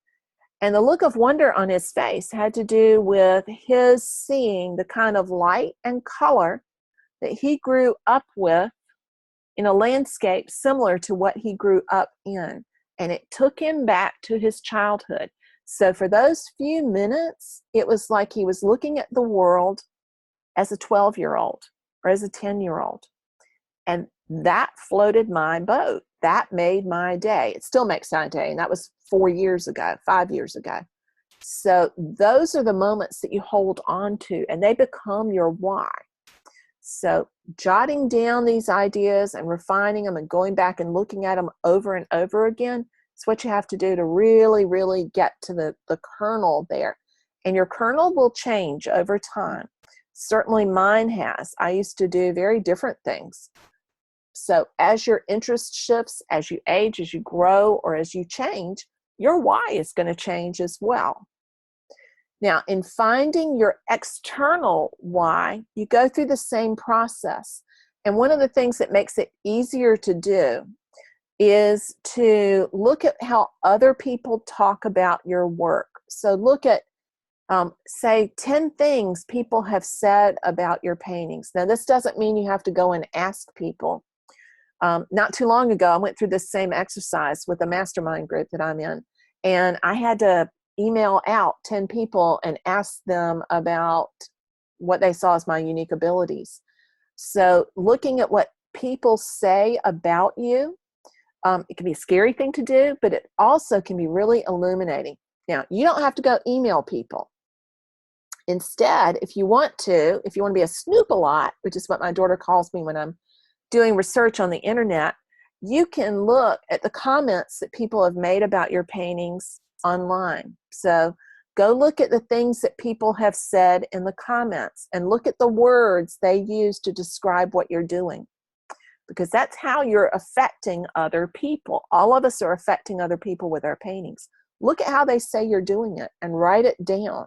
And the look of wonder on his face had to do with his seeing the kind of light and color that he grew up with in a landscape similar to what he grew up in. And it took him back to his childhood. So for those few minutes, it was like he was looking at the world as a 12-year-old or as a 10-year-old. And that floated my boat. That made my day. It still makes my day. And that was 5 years ago. So those are the moments that you hold on to, and they become your why. So jotting down these ideas and refining them and going back and looking at them over and over again is what you have to do to really, really get to the kernel there. And your kernel will change over time. Certainly mine has. I used to do very different things. So as your interest shifts, as you age, as you grow, or as you change, your why is going to change as well. Now, in finding your external why, you go through the same process. And one of the things that makes it easier to do is to look at how other people talk about your work. So look at, say, 10 things people have said about your paintings. Now, this doesn't mean you have to go and ask people. Not too long ago, I went through this same exercise with a mastermind group that I'm in, and I had to email out 10 people and ask them about what they saw as my unique abilities. So looking at what people say about you, it can be a scary thing to do, but it also can be really illuminating. Now, you don't have to go email people. Instead, if you want to be a snoop-a-lot, which is what my daughter calls me when I'm doing research on the internet, you can look at the comments that people have made about your paintings online. So Go look at the things that people have said in the comments and look at the words they use to describe what you're doing, because that's how you're affecting other people. All of us are affecting other people with our paintings. Look at how they say you're doing it and write it down.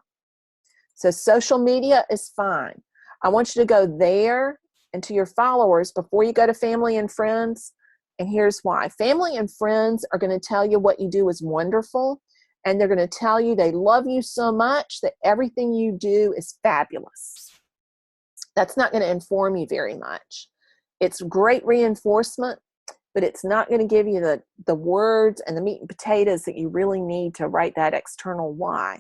So social media is fine. I want you to go there and to your followers before you go to family and friends. And here's why. Family and friends are going to tell you what you do is wonderful, and they're going to tell you they love you so much that everything you do is fabulous. That's not going to inform you very much. It's great reinforcement, but it's not going to give you the words and the meat and potatoes that you really need to write that external why.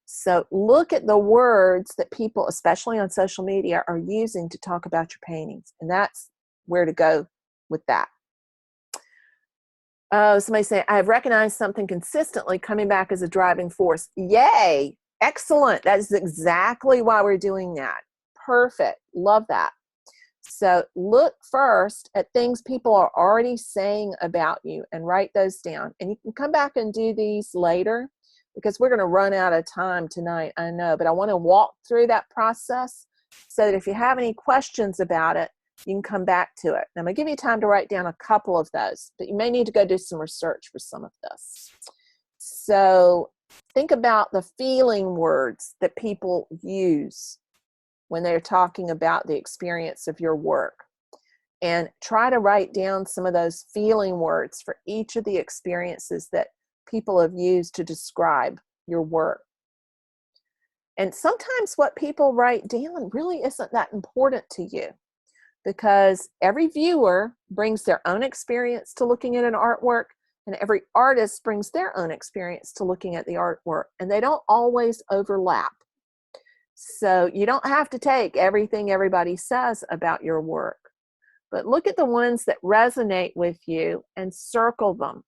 So look at the words that people, especially on social media, are using to talk about your paintings, and that's where to go with that. Oh, somebody saying, I have recognized something consistently coming back as a driving force. Yay! Excellent. That is exactly why we're doing that. Perfect. Love that. So look first at things people are already saying about you and write those down. And you can come back and do these later because we're going to run out of time tonight, I know. But I want to walk through that process so that if you have any questions about it, you can come back to it. And I'm going to give you time to write down a couple of those, but you may need to go do some research for some of this. So think about the feeling words that people use when they're talking about the experience of your work. And try to write down some of those feeling words for each of the experiences that people have used to describe your work. And sometimes what people write down really isn't that important to you, because every viewer brings their own experience to looking at an artwork, and every artist brings their own experience to looking at the artwork, and they don't always overlap. So you don't have to take everything everybody says about your work, but look at the ones that resonate with you and circle them.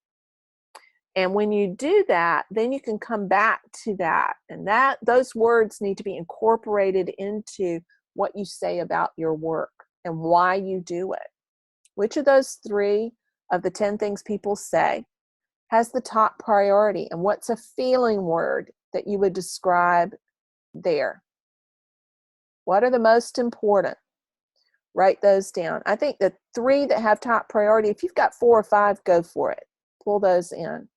And when you do that, then you can come back to that, and those words need to be incorporated into what you say about your work and why you do it. Which of those 3 of the 10 things people say has the top priority, and what's a feeling word that you would describe there? What are the most important? Write those down. I think the 3 that have top priority, if you've got 4 or 5, go for it. Pull those in.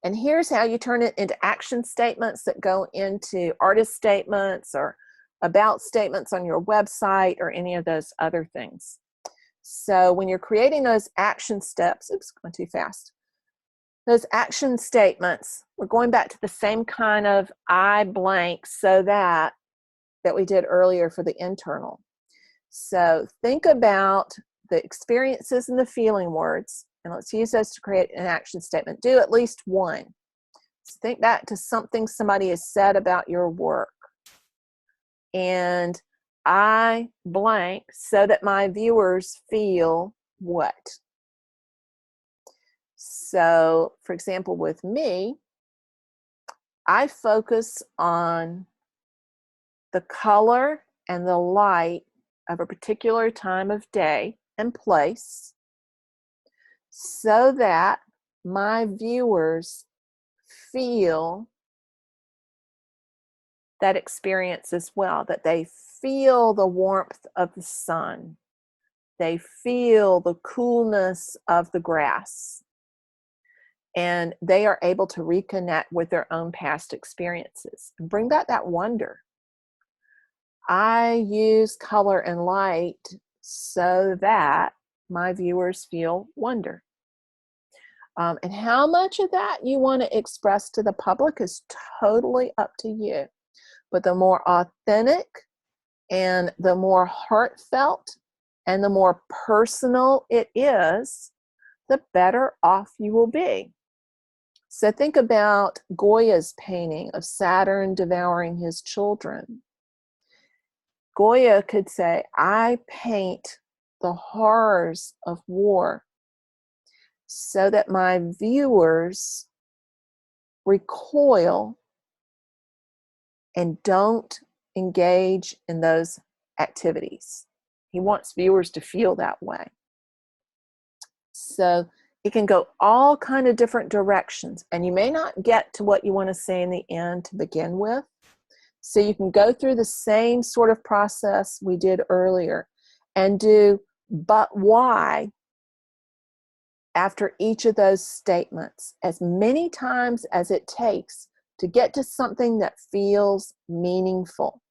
And here's how you turn it into action statements that go into artist statements or about statements on your website or any of those other things. So when you're creating those action steps, oops, going too fast. Those action statements, we're going back to the same kind of I blank so that we did earlier for the internal. So think about the experiences and the feeling words, and let's use those to create an action statement. Do at least one. So think back to something somebody has said about your work. And I blank so that my viewers feel what? So, for example, with me, I focus on the color and the light of a particular time of day and place so that my viewers feel that experience as well, that they feel the warmth of the sun, they feel the coolness of the grass, and they are able to reconnect with their own past experiences and bring back that wonder. I use color and light so that my viewers feel wonder. And how much of that you want to express to the public is totally up to you. But the more authentic and the more heartfelt and the more personal it is, the better off you will be. So think about Goya's painting of Saturn devouring his children. Goya could say, I paint the horrors of war so that my viewers recoil and don't engage in those activities. He wants viewers to feel that way. So It can go all kind of different directions, and you may not get to what you want to say in the end to begin with. So you can go through the same sort of process we did earlier and do but why after each of those statements as many times as it takes to get to something that feels meaningful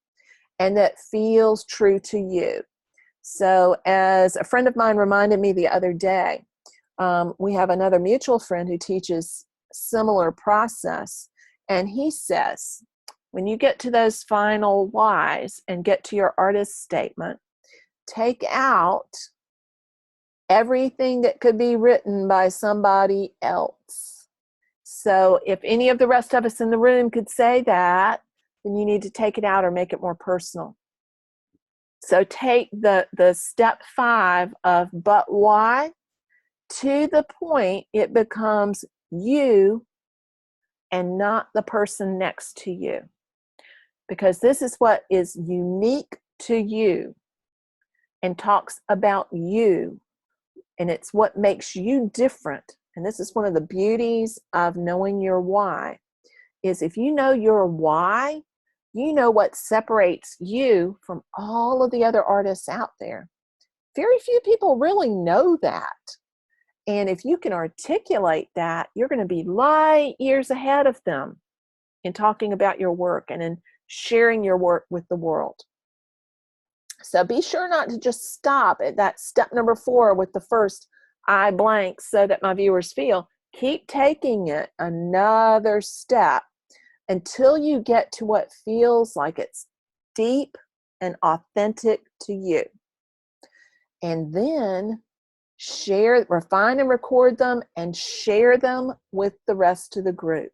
and that feels true to you. So as a friend of mine reminded me the other day, we have another mutual friend who teaches similar process, and he says, when you get to those final whys and get to your artist statement, take out everything that could be written by somebody else. So if any of the rest of us in the room could say that, then you need to take it out or make it more personal. So take the step 5 of but why to the point it becomes you and not the person next to you. Because this is what is unique to you and talks about you, and it's what makes you different. And this is one of the beauties of knowing your why, is if you know your why, you know what separates you from all of the other artists out there. Very few people really know that. And if you can articulate that, you're going to be light years ahead of them in talking about your work and in sharing your work with the world. So be sure not to just stop at that step number 4 with the first I blank so that my viewers feel. Keep taking it another step until you get to what feels like it's deep and authentic to you. And then share, refine and record them and share them with the rest of the group.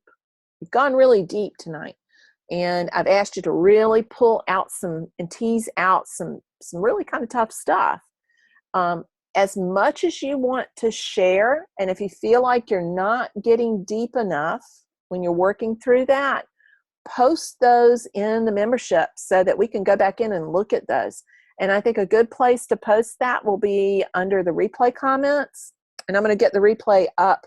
We've gone really deep tonight, and I've asked you to really pull out some and tease out some really kind of tough stuff. As much as you want to share, and if you feel like you're not getting deep enough when you're working through that, post those in the membership so that we can go back in and look at those. And I think a good place to post that will be under the replay comments. And I'm going to get the replay up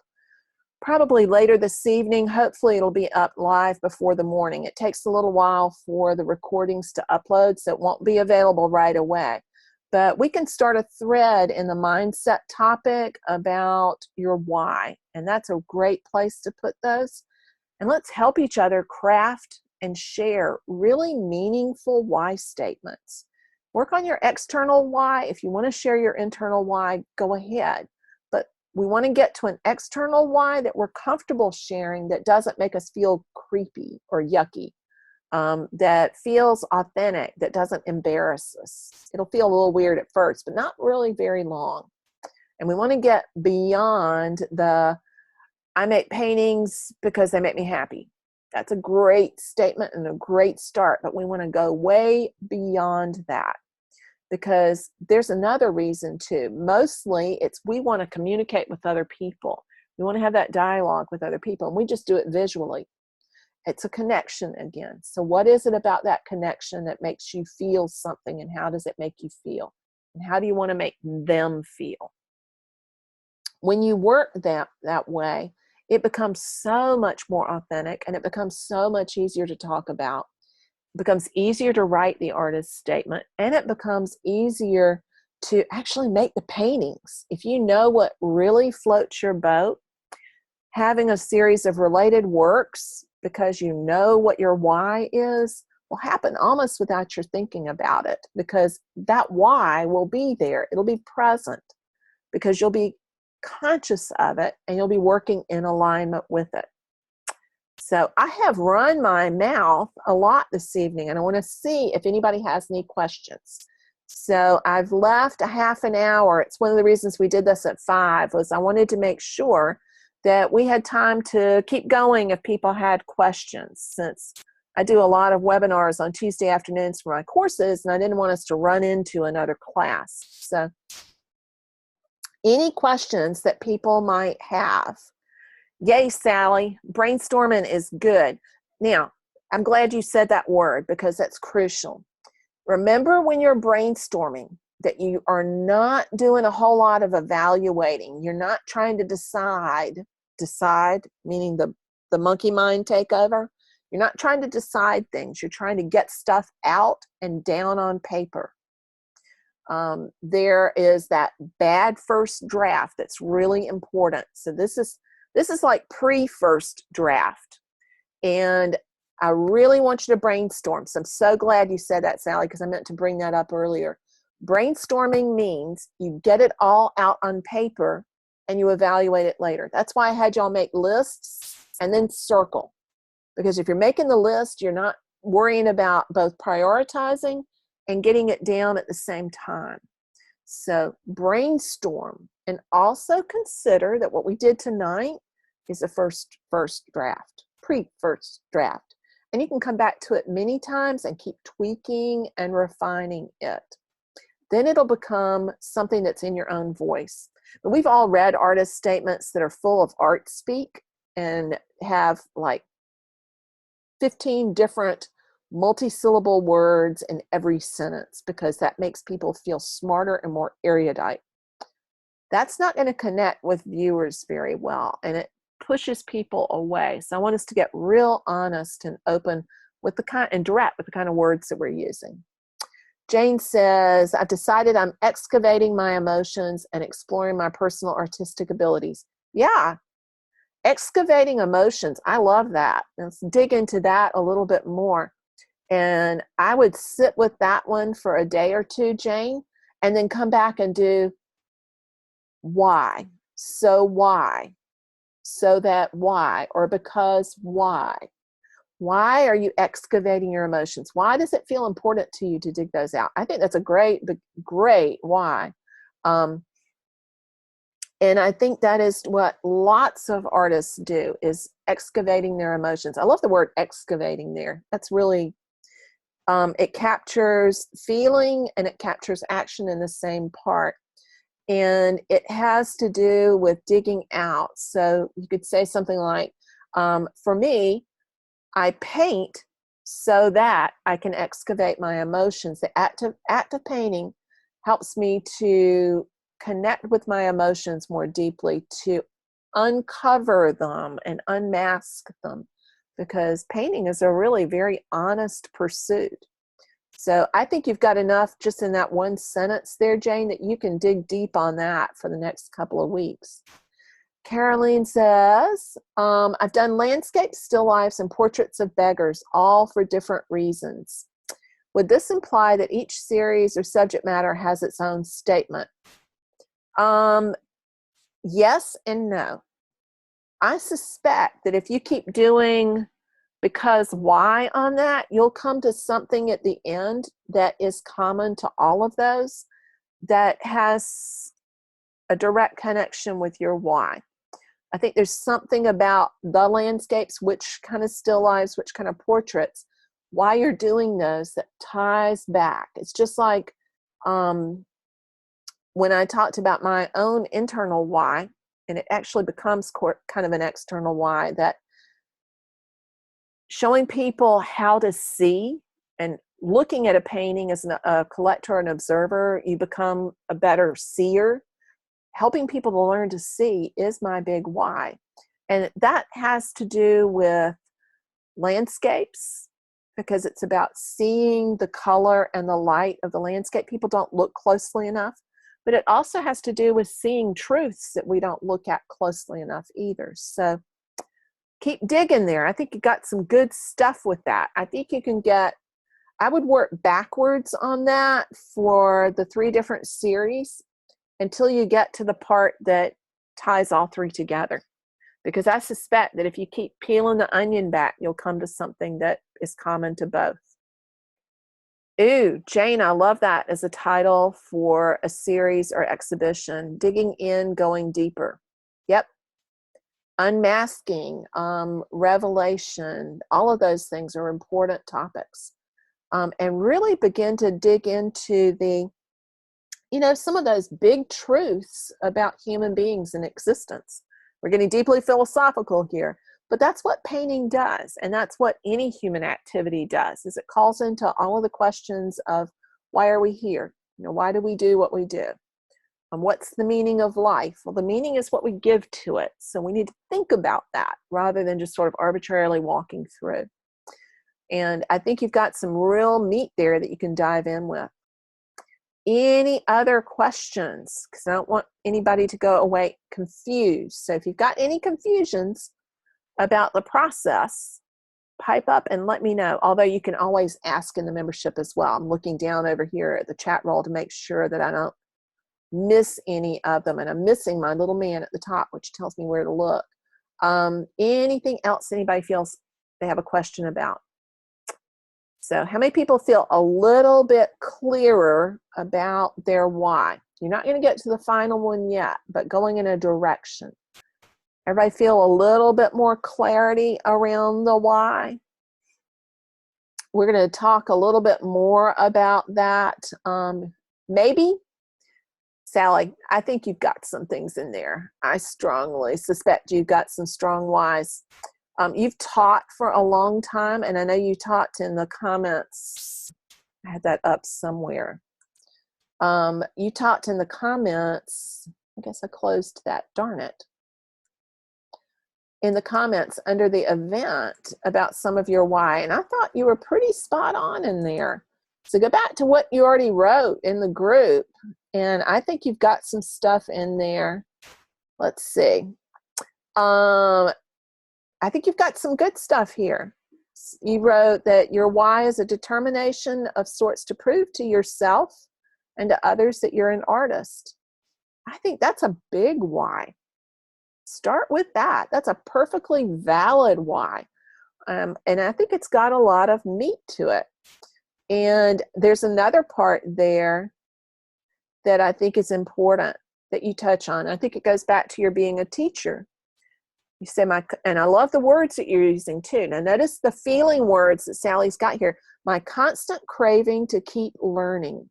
probably later this evening. Hopefully it'll be up live before the morning. It takes a little while for the recordings to upload, so it won't be available right away. But we can start a thread in the mindset topic about your why. And that's a great place to put those. And let's help each other craft and share really meaningful why statements. Work on your external why. If you want to share your internal why, go ahead. But we want to get to an external why that we're comfortable sharing, that doesn't make us feel creepy or yucky, that feels authentic, that doesn't embarrass us. It'll feel a little weird at first, but not really very long. And we want to get beyond the I make paintings because they make me happy. That's a great statement and a great start, but we want to go way beyond that, because there's another reason too. Mostly it's we want to communicate with other people. We want to have that dialogue with other people, and we just do it visually. It's a connection again. So what is it about that connection that makes you feel something, and how does it make you feel? And how do you want to make them feel? When you work that way, it becomes so much more authentic, and it becomes so much easier to talk about. It becomes easier to write the artist statement, and it becomes easier to actually make the paintings. If you know what really floats your boat, having a series of related works because you know what your why is will happen almost without your thinking about it, because that why will be there. It'll be present because you'll be conscious of it and you'll be working in alignment with it. So I have run my mouth a lot this evening, and I want to see if anybody has any questions. So I've left a half an hour. It's one of the reasons we did this at 5 was I wanted to make sure that we had time to keep going if people had questions, since I do a lot of webinars on Tuesday afternoons for my courses, and I didn't want us to run into another class. So any questions that people might have? Yay, Sally. Brainstorming is good. Now, I'm glad you said that word because that's crucial. Remember when you're brainstorming, that you are not doing a whole lot of evaluating. You're not trying to decide, meaning the monkey mind takeover. You're not trying to decide things. You're trying to get stuff out and down on paper. There is that bad first draft that's really important. So this is like pre-first draft. And I really want you to brainstorm. So I'm so glad you said that, Sally, because I meant to bring that up earlier. Brainstorming means you get it all out on paper and you evaluate it later. That's why I had y'all make lists and then circle. Because if you're making the list, you're not worrying about both prioritizing and getting it down at the same time. So brainstorm, and also consider that what we did tonight is a first draft, pre-first draft. And you can come back to it many times and keep tweaking and refining it. Then it'll become something that's in your own voice. But we've all read artist statements that are full of art speak and have like 15 different multi-syllable words in every sentence, because that makes people feel smarter and more erudite. That's not going to connect with viewers very well, and it pushes people away. So I want us to get real honest and open with and direct with the kind of words that we're using. Jane says, I've decided I'm excavating my emotions and exploring my personal artistic abilities. Yeah, excavating emotions. I love that. Let's dig into that a little bit more. And I would sit with that one for a day or two, Jane, and then come back and do why. So why? So that why, or because why? Why are you excavating your emotions? Why does it feel important to you to dig those out? I think that's a great why. And I think that is what lots of artists do, is excavating their emotions. I love the word excavating there. That's really, it captures feeling and it captures action in the same part. And it has to do with digging out. So you could say something like, for me, I paint so that I can excavate my emotions. The act of painting helps me to connect with my emotions more deeply, to uncover them and unmask them, because painting is a really very honest pursuit. So I think you've got enough just in that one sentence there, Jane, that you can dig deep on that for the next couple of weeks. Caroline says, I've done landscapes, still lifes, and portraits of beggars, all for different reasons. Would this imply that each series or subject matter has its own statement? Yes and no. I suspect that if you keep doing because why on that, you'll come to something at the end that is common to all of those, that has a direct connection with your why. I think there's something about the landscapes, which kind of still lives, which kind of portraits, why you're doing those, that ties back. It's just like when I talked about my own internal why, and it actually becomes kind of an external why, that showing people how to see and looking at a painting as a collector and observer, you become a better seer. Helping people to learn to see is my big why. And that has to do with landscapes, because it's about seeing the color and the light of the landscape. People don't look closely enough. But it also has to do with seeing truths that we don't look at closely enough either. So keep digging there. I think you got some good stuff with that. I think you can I would work backwards on that for the 3 different series until you get to the part that ties all 3 together. Because I suspect that if you keep peeling the onion back, you'll come to something that is common to both. Ooh, Jane, I love that as a title for a series or exhibition. Digging in, going deeper. Yep. Unmasking, revelation, all of those things are important topics. And really begin to dig into some of those big truths about human beings and existence. We're getting deeply philosophical here, but that's what painting does. And that's what any human activity does, is it calls into all of the questions of why are we here? You know, why do we do what we do? And what's the meaning of life? Well, the meaning is what we give to it. So we need to think about that rather than just sort of arbitrarily walking through. And I think you've got some real meat there that you can dive in with. Any other questions? Because I don't want anybody to go away confused. So if you've got any confusions about the process, pipe up and let me know. Although you can always ask in the membership as well. I'm looking down over here at the chat roll to make sure that I don't miss any of them. And I'm missing my little man at the top, which tells me where to look. Anything else anybody feels they have a question about? So how many people feel a little bit clearer about their why? You're not going to get to the final one yet, but going in a direction. Everybody feel a little bit more clarity around the why? We're going to talk a little bit more about that. Maybe, Sally, I think you've got some things in there. I strongly suspect you've got some strong whys. You've taught for a long time, and I know you taught in the comments. I had that up somewhere. You taught in the comments. I guess I closed that, darn it. In the comments under the event about some of your why, and I thought you were pretty spot on in there. So go back to what you already wrote in the group, and I think you've got some stuff in there. Let's see. I think you've got some good stuff here. You wrote that your why is a determination of sorts to prove to yourself and to others that you're an artist. I think that's a big why. Start with that. That's a perfectly valid why. And I think it's got a lot of meat to it. And there's another part there that I think is important that you touch on. I think it goes back to your being a teacher. You say and I love the words that you're using too. Now notice the feeling words that Sally's got here. My constant craving to keep learning.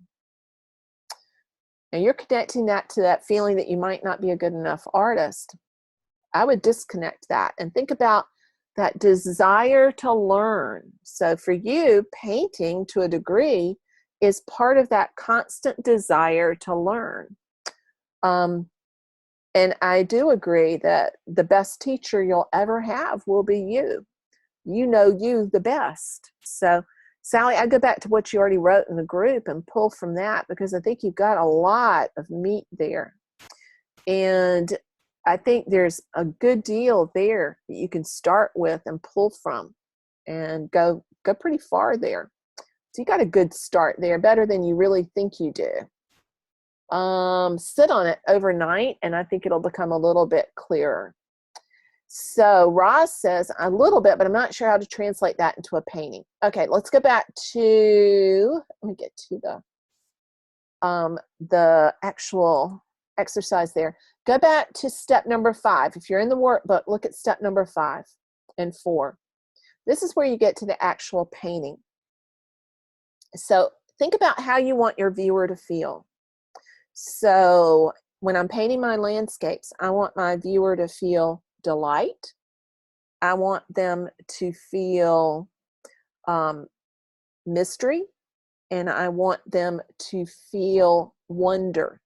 And you're connecting that to that feeling that you might not be a good enough artist. I would disconnect that and think about that desire to learn. So for you, painting to a degree is part of that constant desire to learn. And I do agree that the best teacher you'll ever have will be you. You know you the best. So, Sally, I go back to what you already wrote in the group and pull from that because I think you've got a lot of meat there. And I think there's a good deal there that you can start with and pull from and go pretty far there. So you got a good start there, better than you really think you do. Sit on it overnight, and I think it'll become a little bit clearer. So Roz says a little bit, but I'm not sure how to translate that into a painting. Okay, let's go back to, let me get to the actual exercise there. Go back to step number 5. If you're in the workbook, look at step number 5 and 4. This is where you get to the actual painting. So think about how you want your viewer to feel. So when I'm painting my landscapes, I want my viewer to feel delight. I want them to feel mystery, and I want them to feel wonder.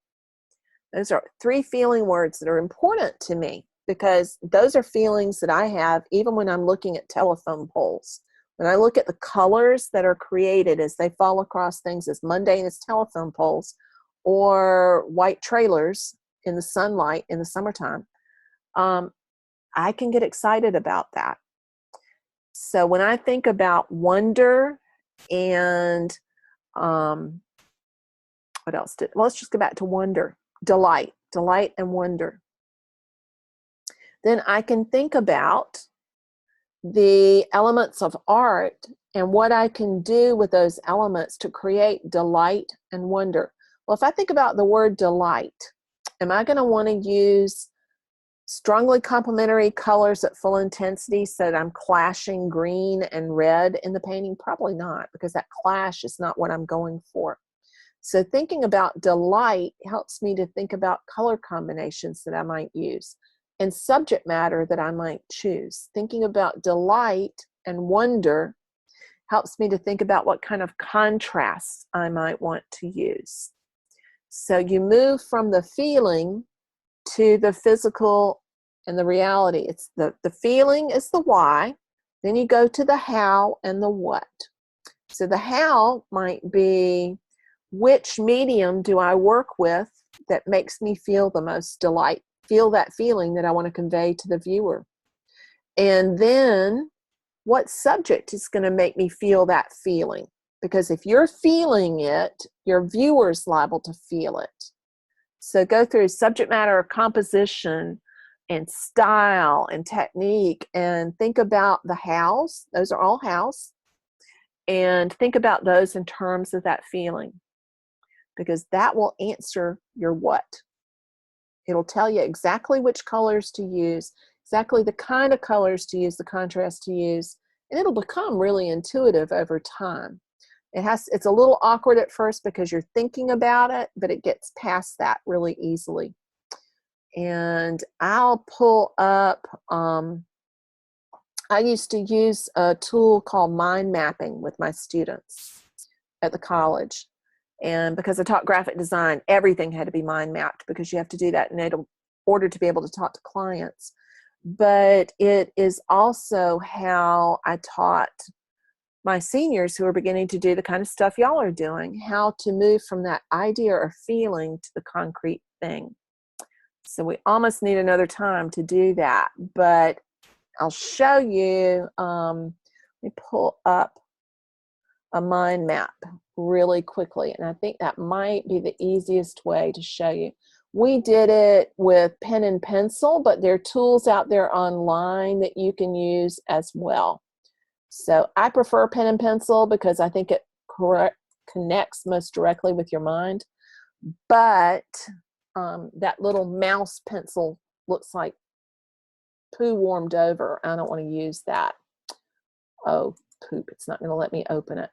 Those are 3 feeling words that are important to me because those are feelings that I have even when I'm looking at telephone poles. When I look at the colors that are created as they fall across things as mundane as telephone poles or white trailers in the sunlight in the summertime, I can get excited about that. So when I think about wonder and what else well, let's just go back to wonder, delight and wonder. Then I can think about the elements of art and what I can do with those elements to create delight and wonder. Well, if I think about the word delight, am I going to want to use strongly complementary colors at full intensity so that I'm clashing green and red in the painting? Probably not, because that clash is not what I'm going for. So thinking about delight helps me to think about color combinations that I might use and subject matter that I might choose. Thinking about delight and wonder helps me to think about what kind of contrasts I might want to use. So you move from the feeling to the physical and the reality. It's the feeling is the why, then you go to the how and the what. So the how might be, which medium do I work with that makes me feel the most delight, feel that feeling that I want to convey to the viewer. And then what subject is going to make me feel that feeling? Because if you're feeling it, your viewer's liable to feel it. So go through subject matter, composition, and style and technique, and think about the hows. Those are all hows. And think about those in terms of that feeling, because that will answer your what. It'll tell you exactly which colors to use, exactly the kind of colors to use, the contrast to use, and it'll become really intuitive over time. It's a little awkward at first because you're thinking about it, but it gets past that really easily. And I'll pull up, I used to use a tool called mind mapping with my students at the college. And because I taught graphic design, everything had to be mind mapped because you have to do that in order to be able to talk to clients. But it is also how I taught my seniors who are beginning to do the kind of stuff y'all are doing, how to move from that idea or feeling to the concrete thing. So we almost need another time to do that, but I'll show you, let me pull up a mind map really quickly, and I think that might be the easiest way to show you. We did it with pen and pencil, but there are tools out there online that you can use as well. So I prefer pen and pencil because I think it connects most directly with your mind, but that little mouse pencil looks like poo warmed over. I don't want to use that. Oh, poop. It's not going to let me open it.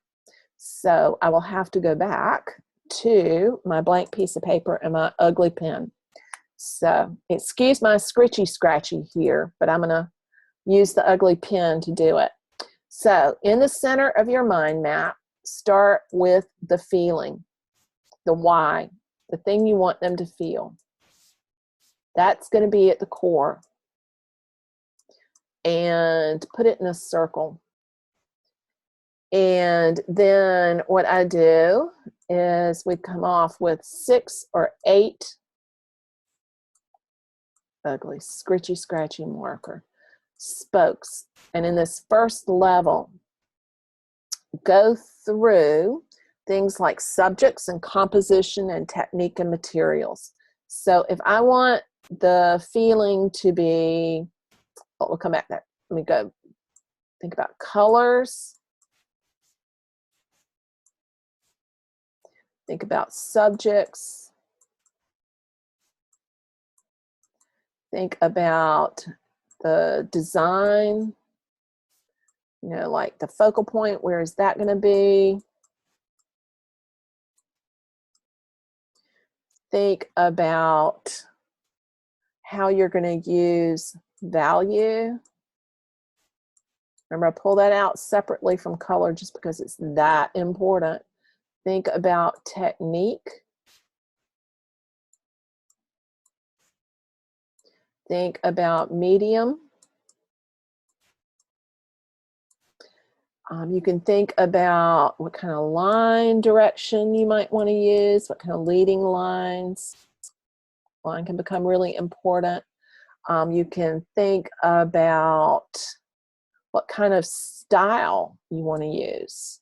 So I will have to go back to my blank piece of paper and my ugly pen. So excuse my scritchy scratchy here, but I'm going to use the ugly pen to do it. So in the center of your mind map, start with the feeling, the why, the thing you want them to feel. That's going to be at the core. And put it in a circle. And then what I do is we come off with 6 or 8 ugly, scritchy, scratchy marker spokes. And in this first level, go through things like subjects and composition and technique and materials. So if I want the feeling to be, well, we'll come back to that. Let me go think about colors. Think about subjects. Think about the design, you know, like the focal point, where is that going to be? Think about how you're going to use value. Remember, I pull that out separately from color just because it's that important. Think about technique. Think about medium. You can think about what kind of line direction you might want to use, what kind of leading lines. Line can become really important. You can think about what kind of style you want to use.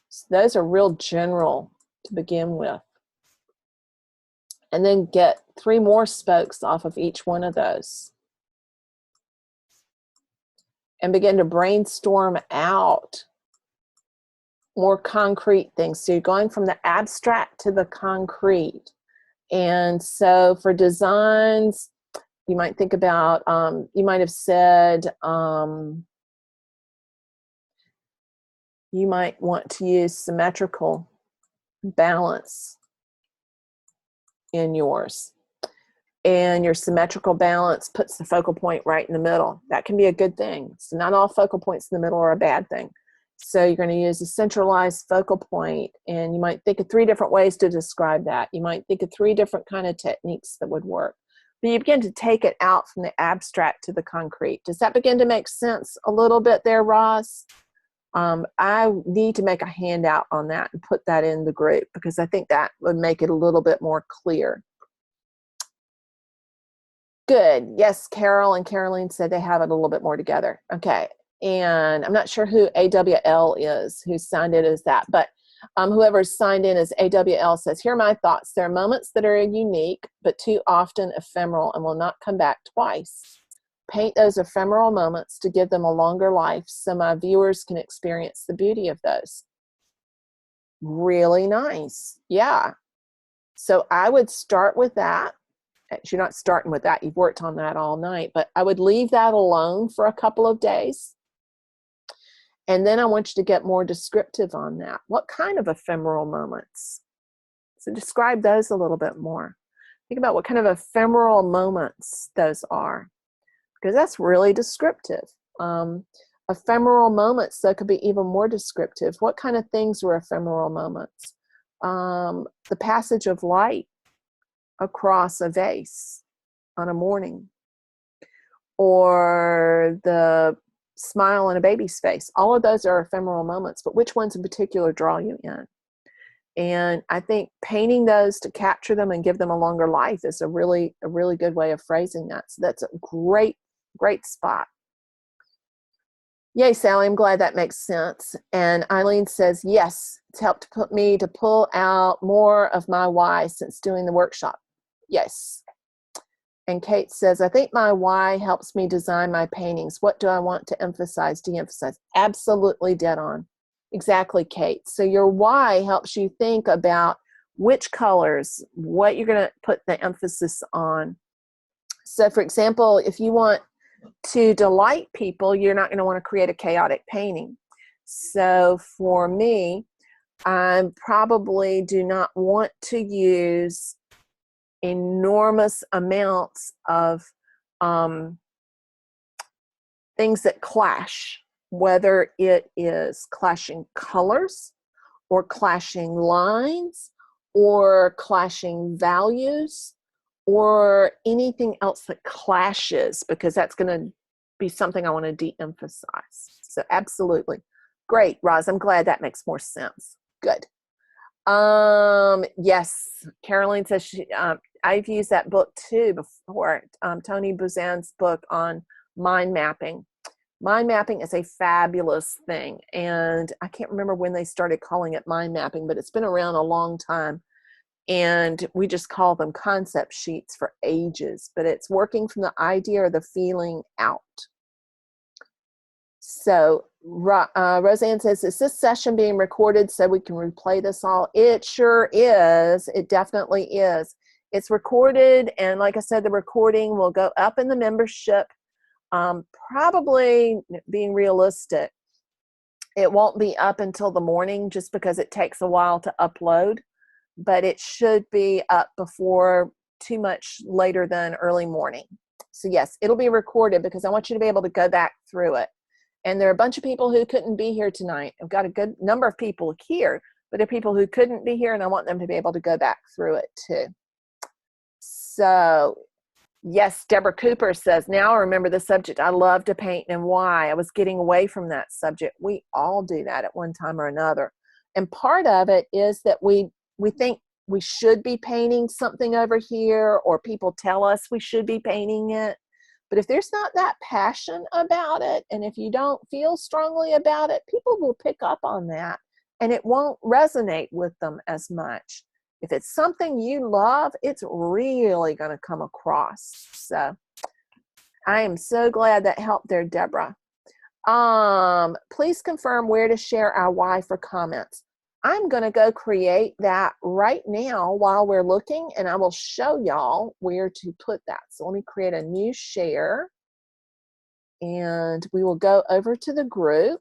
So those are real general to begin with. And then get 3 more spokes off of each one of those. And begin to brainstorm out more concrete things. So you're going from the abstract to the concrete. And so for designs, you might think about, you might have said, you might want to use symmetrical balance in yours. And your symmetrical balance puts the focal point right in the middle. That can be a good thing. So not all focal points in the middle are a bad thing. So you're going to use a centralized focal point, and you might think of 3 different ways to describe that. You might think of 3 different kind of techniques that would work. But you begin to take it out from the abstract to the concrete. Does that begin to make sense a little bit there, Roz? I need to make a handout on that and put that in the group, because I think that would make it a little bit more clear. Good. Yes, Carol and Caroline said they have it a little bit more together. Okay. And I'm not sure who AWL is, who signed in as that, but whoever's signed in as AWL says, here are my thoughts. There are moments that are unique, but too often ephemeral and will not come back twice. Paint those ephemeral moments to give them a longer life so my viewers can experience the beauty of those. Really nice. Yeah. So I would start with that. You're not starting with that. You've worked on that all night, but I would leave that alone for a couple of days. And then I want you to get more descriptive on that. What kind of ephemeral moments? So describe those a little bit more. Think about what kind of ephemeral moments those are, because that's really descriptive. Ephemeral moments, that could be even more descriptive. What kind of things were ephemeral moments? The passage of light across a vase on a morning, or the smile on a baby's face. All of those are ephemeral moments, but which ones in particular draw you in? And I think painting those to capture them and give them a longer life is a really good way of phrasing that. So that's a great spot. Yay, Sally, I'm glad that makes sense. And Eileen says, yes, it's helped me to pull out more of my why since doing the workshop. Yes. And Kate says, I think my why helps me design my paintings. What do I want to emphasize, de-emphasize? Absolutely dead on. Exactly, Kate. So your why helps you think about which colors, what you're going to put the emphasis on. So for example, if you want to delight people, you're not going to want to create a chaotic painting. So for me, I probably do not want to use enormous amounts of things that clash, whether it is clashing colors or clashing lines or clashing values or anything else that clashes, because that's going to be something I want to de-emphasize. So absolutely. Great, Roz. I'm glad that makes more sense. Good. Yes, Caroline says I've used that book too before, Tony Buzan's book on mind mapping. Mind mapping is a fabulous thing, and I can't remember when they started calling it mind mapping, but it's been around a long time, and we just call them concept sheets for ages, but it's working from the idea or the feeling out. So Roseanne says, is this session being recorded so we can replay this all? It sure is. It definitely is. It's recorded, and like I said, the recording will go up in the membership. Probably, being realistic, it won't be up until the morning just because it takes a while to upload, but it should be up before too much later than early morning. So yes, it'll be recorded because I want you to be able to go back through it. And there are a bunch of people who couldn't be here tonight. I've got a good number of people here, but there are people who couldn't be here, and I want them to be able to go back through it too. So yes, Deborah Cooper says, now I remember the subject I love to paint and why. I was getting away from that subject. We all do that at one time or another. And part of it is that we think we should be painting something over here, or people tell us we should be painting it. But if there's not that passion about it, and if you don't feel strongly about it, people will pick up on that, and it won't resonate with them as much. If it's something you love, it's really going to come across. So I am so glad that helped there, Deborah. Please confirm where to share our why for comments. I'm going to go create that right now while we're looking, and I will show y'all where to put that. So let me create a new share, and we will go over to the group.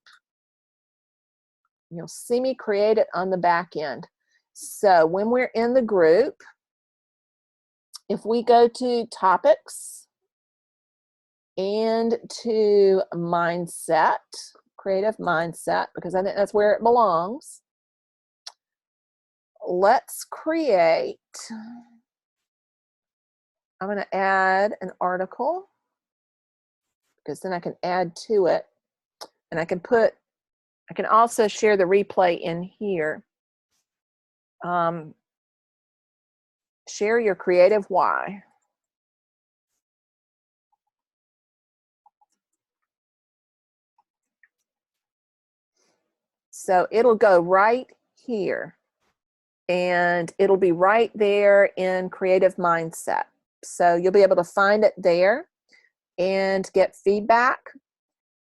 You'll see me create it on the back end. So when we're in the group, if we go to topics and to mindset, creative mindset because I think that's where it belongs. Let's create, I'm going to add an article because then I can add to it, and I can also share the replay in here. Share your creative why. So it'll go right here, and it'll be right there in creative mindset. So you'll be able to find it there and get feedback.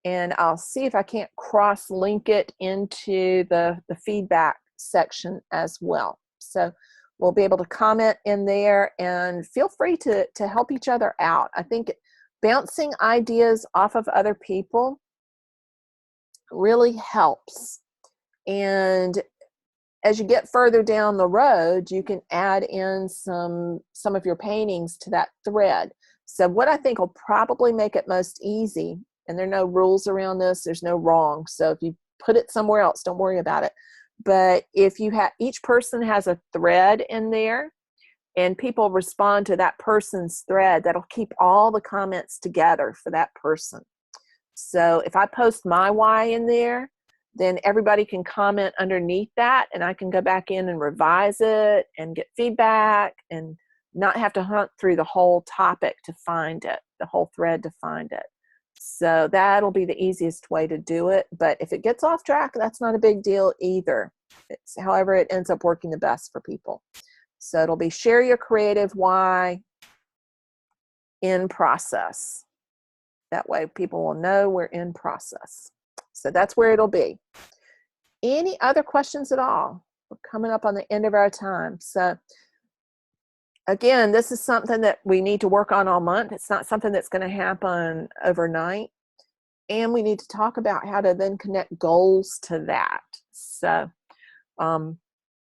And I'll see if I can't cross-link it into the feedback section as well. So we'll be able to comment in there, and feel free to help each other out. I think bouncing ideas off of other people really helps. And as you get further down the road, you can add in some of your paintings to that thread. So what I think will probably make it most easy, and there are no rules around this, there's no wrong. So if you put it somewhere else, don't worry about it. But if you have, each person has a thread in there, and people respond to that person's thread, that'll keep all the comments together for that person. So if I post my why in there, then everybody can comment underneath that, and I can go back in and revise it and get feedback and not have to hunt through the whole topic to find it, the whole thread to find it. So that'll be the easiest way to do it. But if it gets off track, that's not a big deal either. It's however it ends up working the best for people. So it'll be share your creative why in process. That way people will know we're in process. So that's where it'll be. Any other questions at all? We're coming up on the end of our time. So again, this is something that we need to work on all month. It's not something that's going to happen overnight. And we need to talk about how to then connect goals to that. So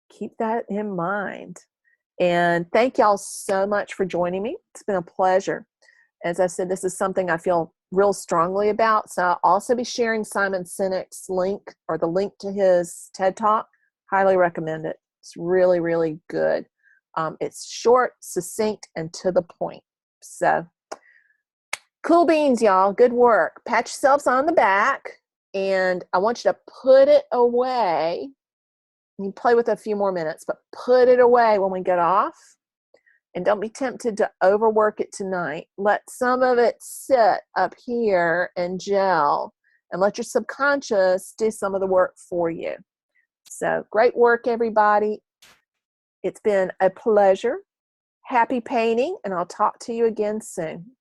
keep that in mind. And thank y'all so much for joining me. It's been a pleasure. As I said, this is something I feel real strongly about. So I'll also be sharing Simon Sinek's link, or the link to his TED Talk. Highly recommend it. It's really, really good. It's short, succinct, and to the point. So cool beans, y'all. Good work. Pat yourselves on the back, and I want you to put it away. You can play with it a few more minutes, but put it away when we get off. And don't be tempted to overwork it tonight. Let some of it sit up here and gel, and let your subconscious do some of the work for you. So great work, everybody. It's been a pleasure. Happy painting, and I'll talk to you again soon.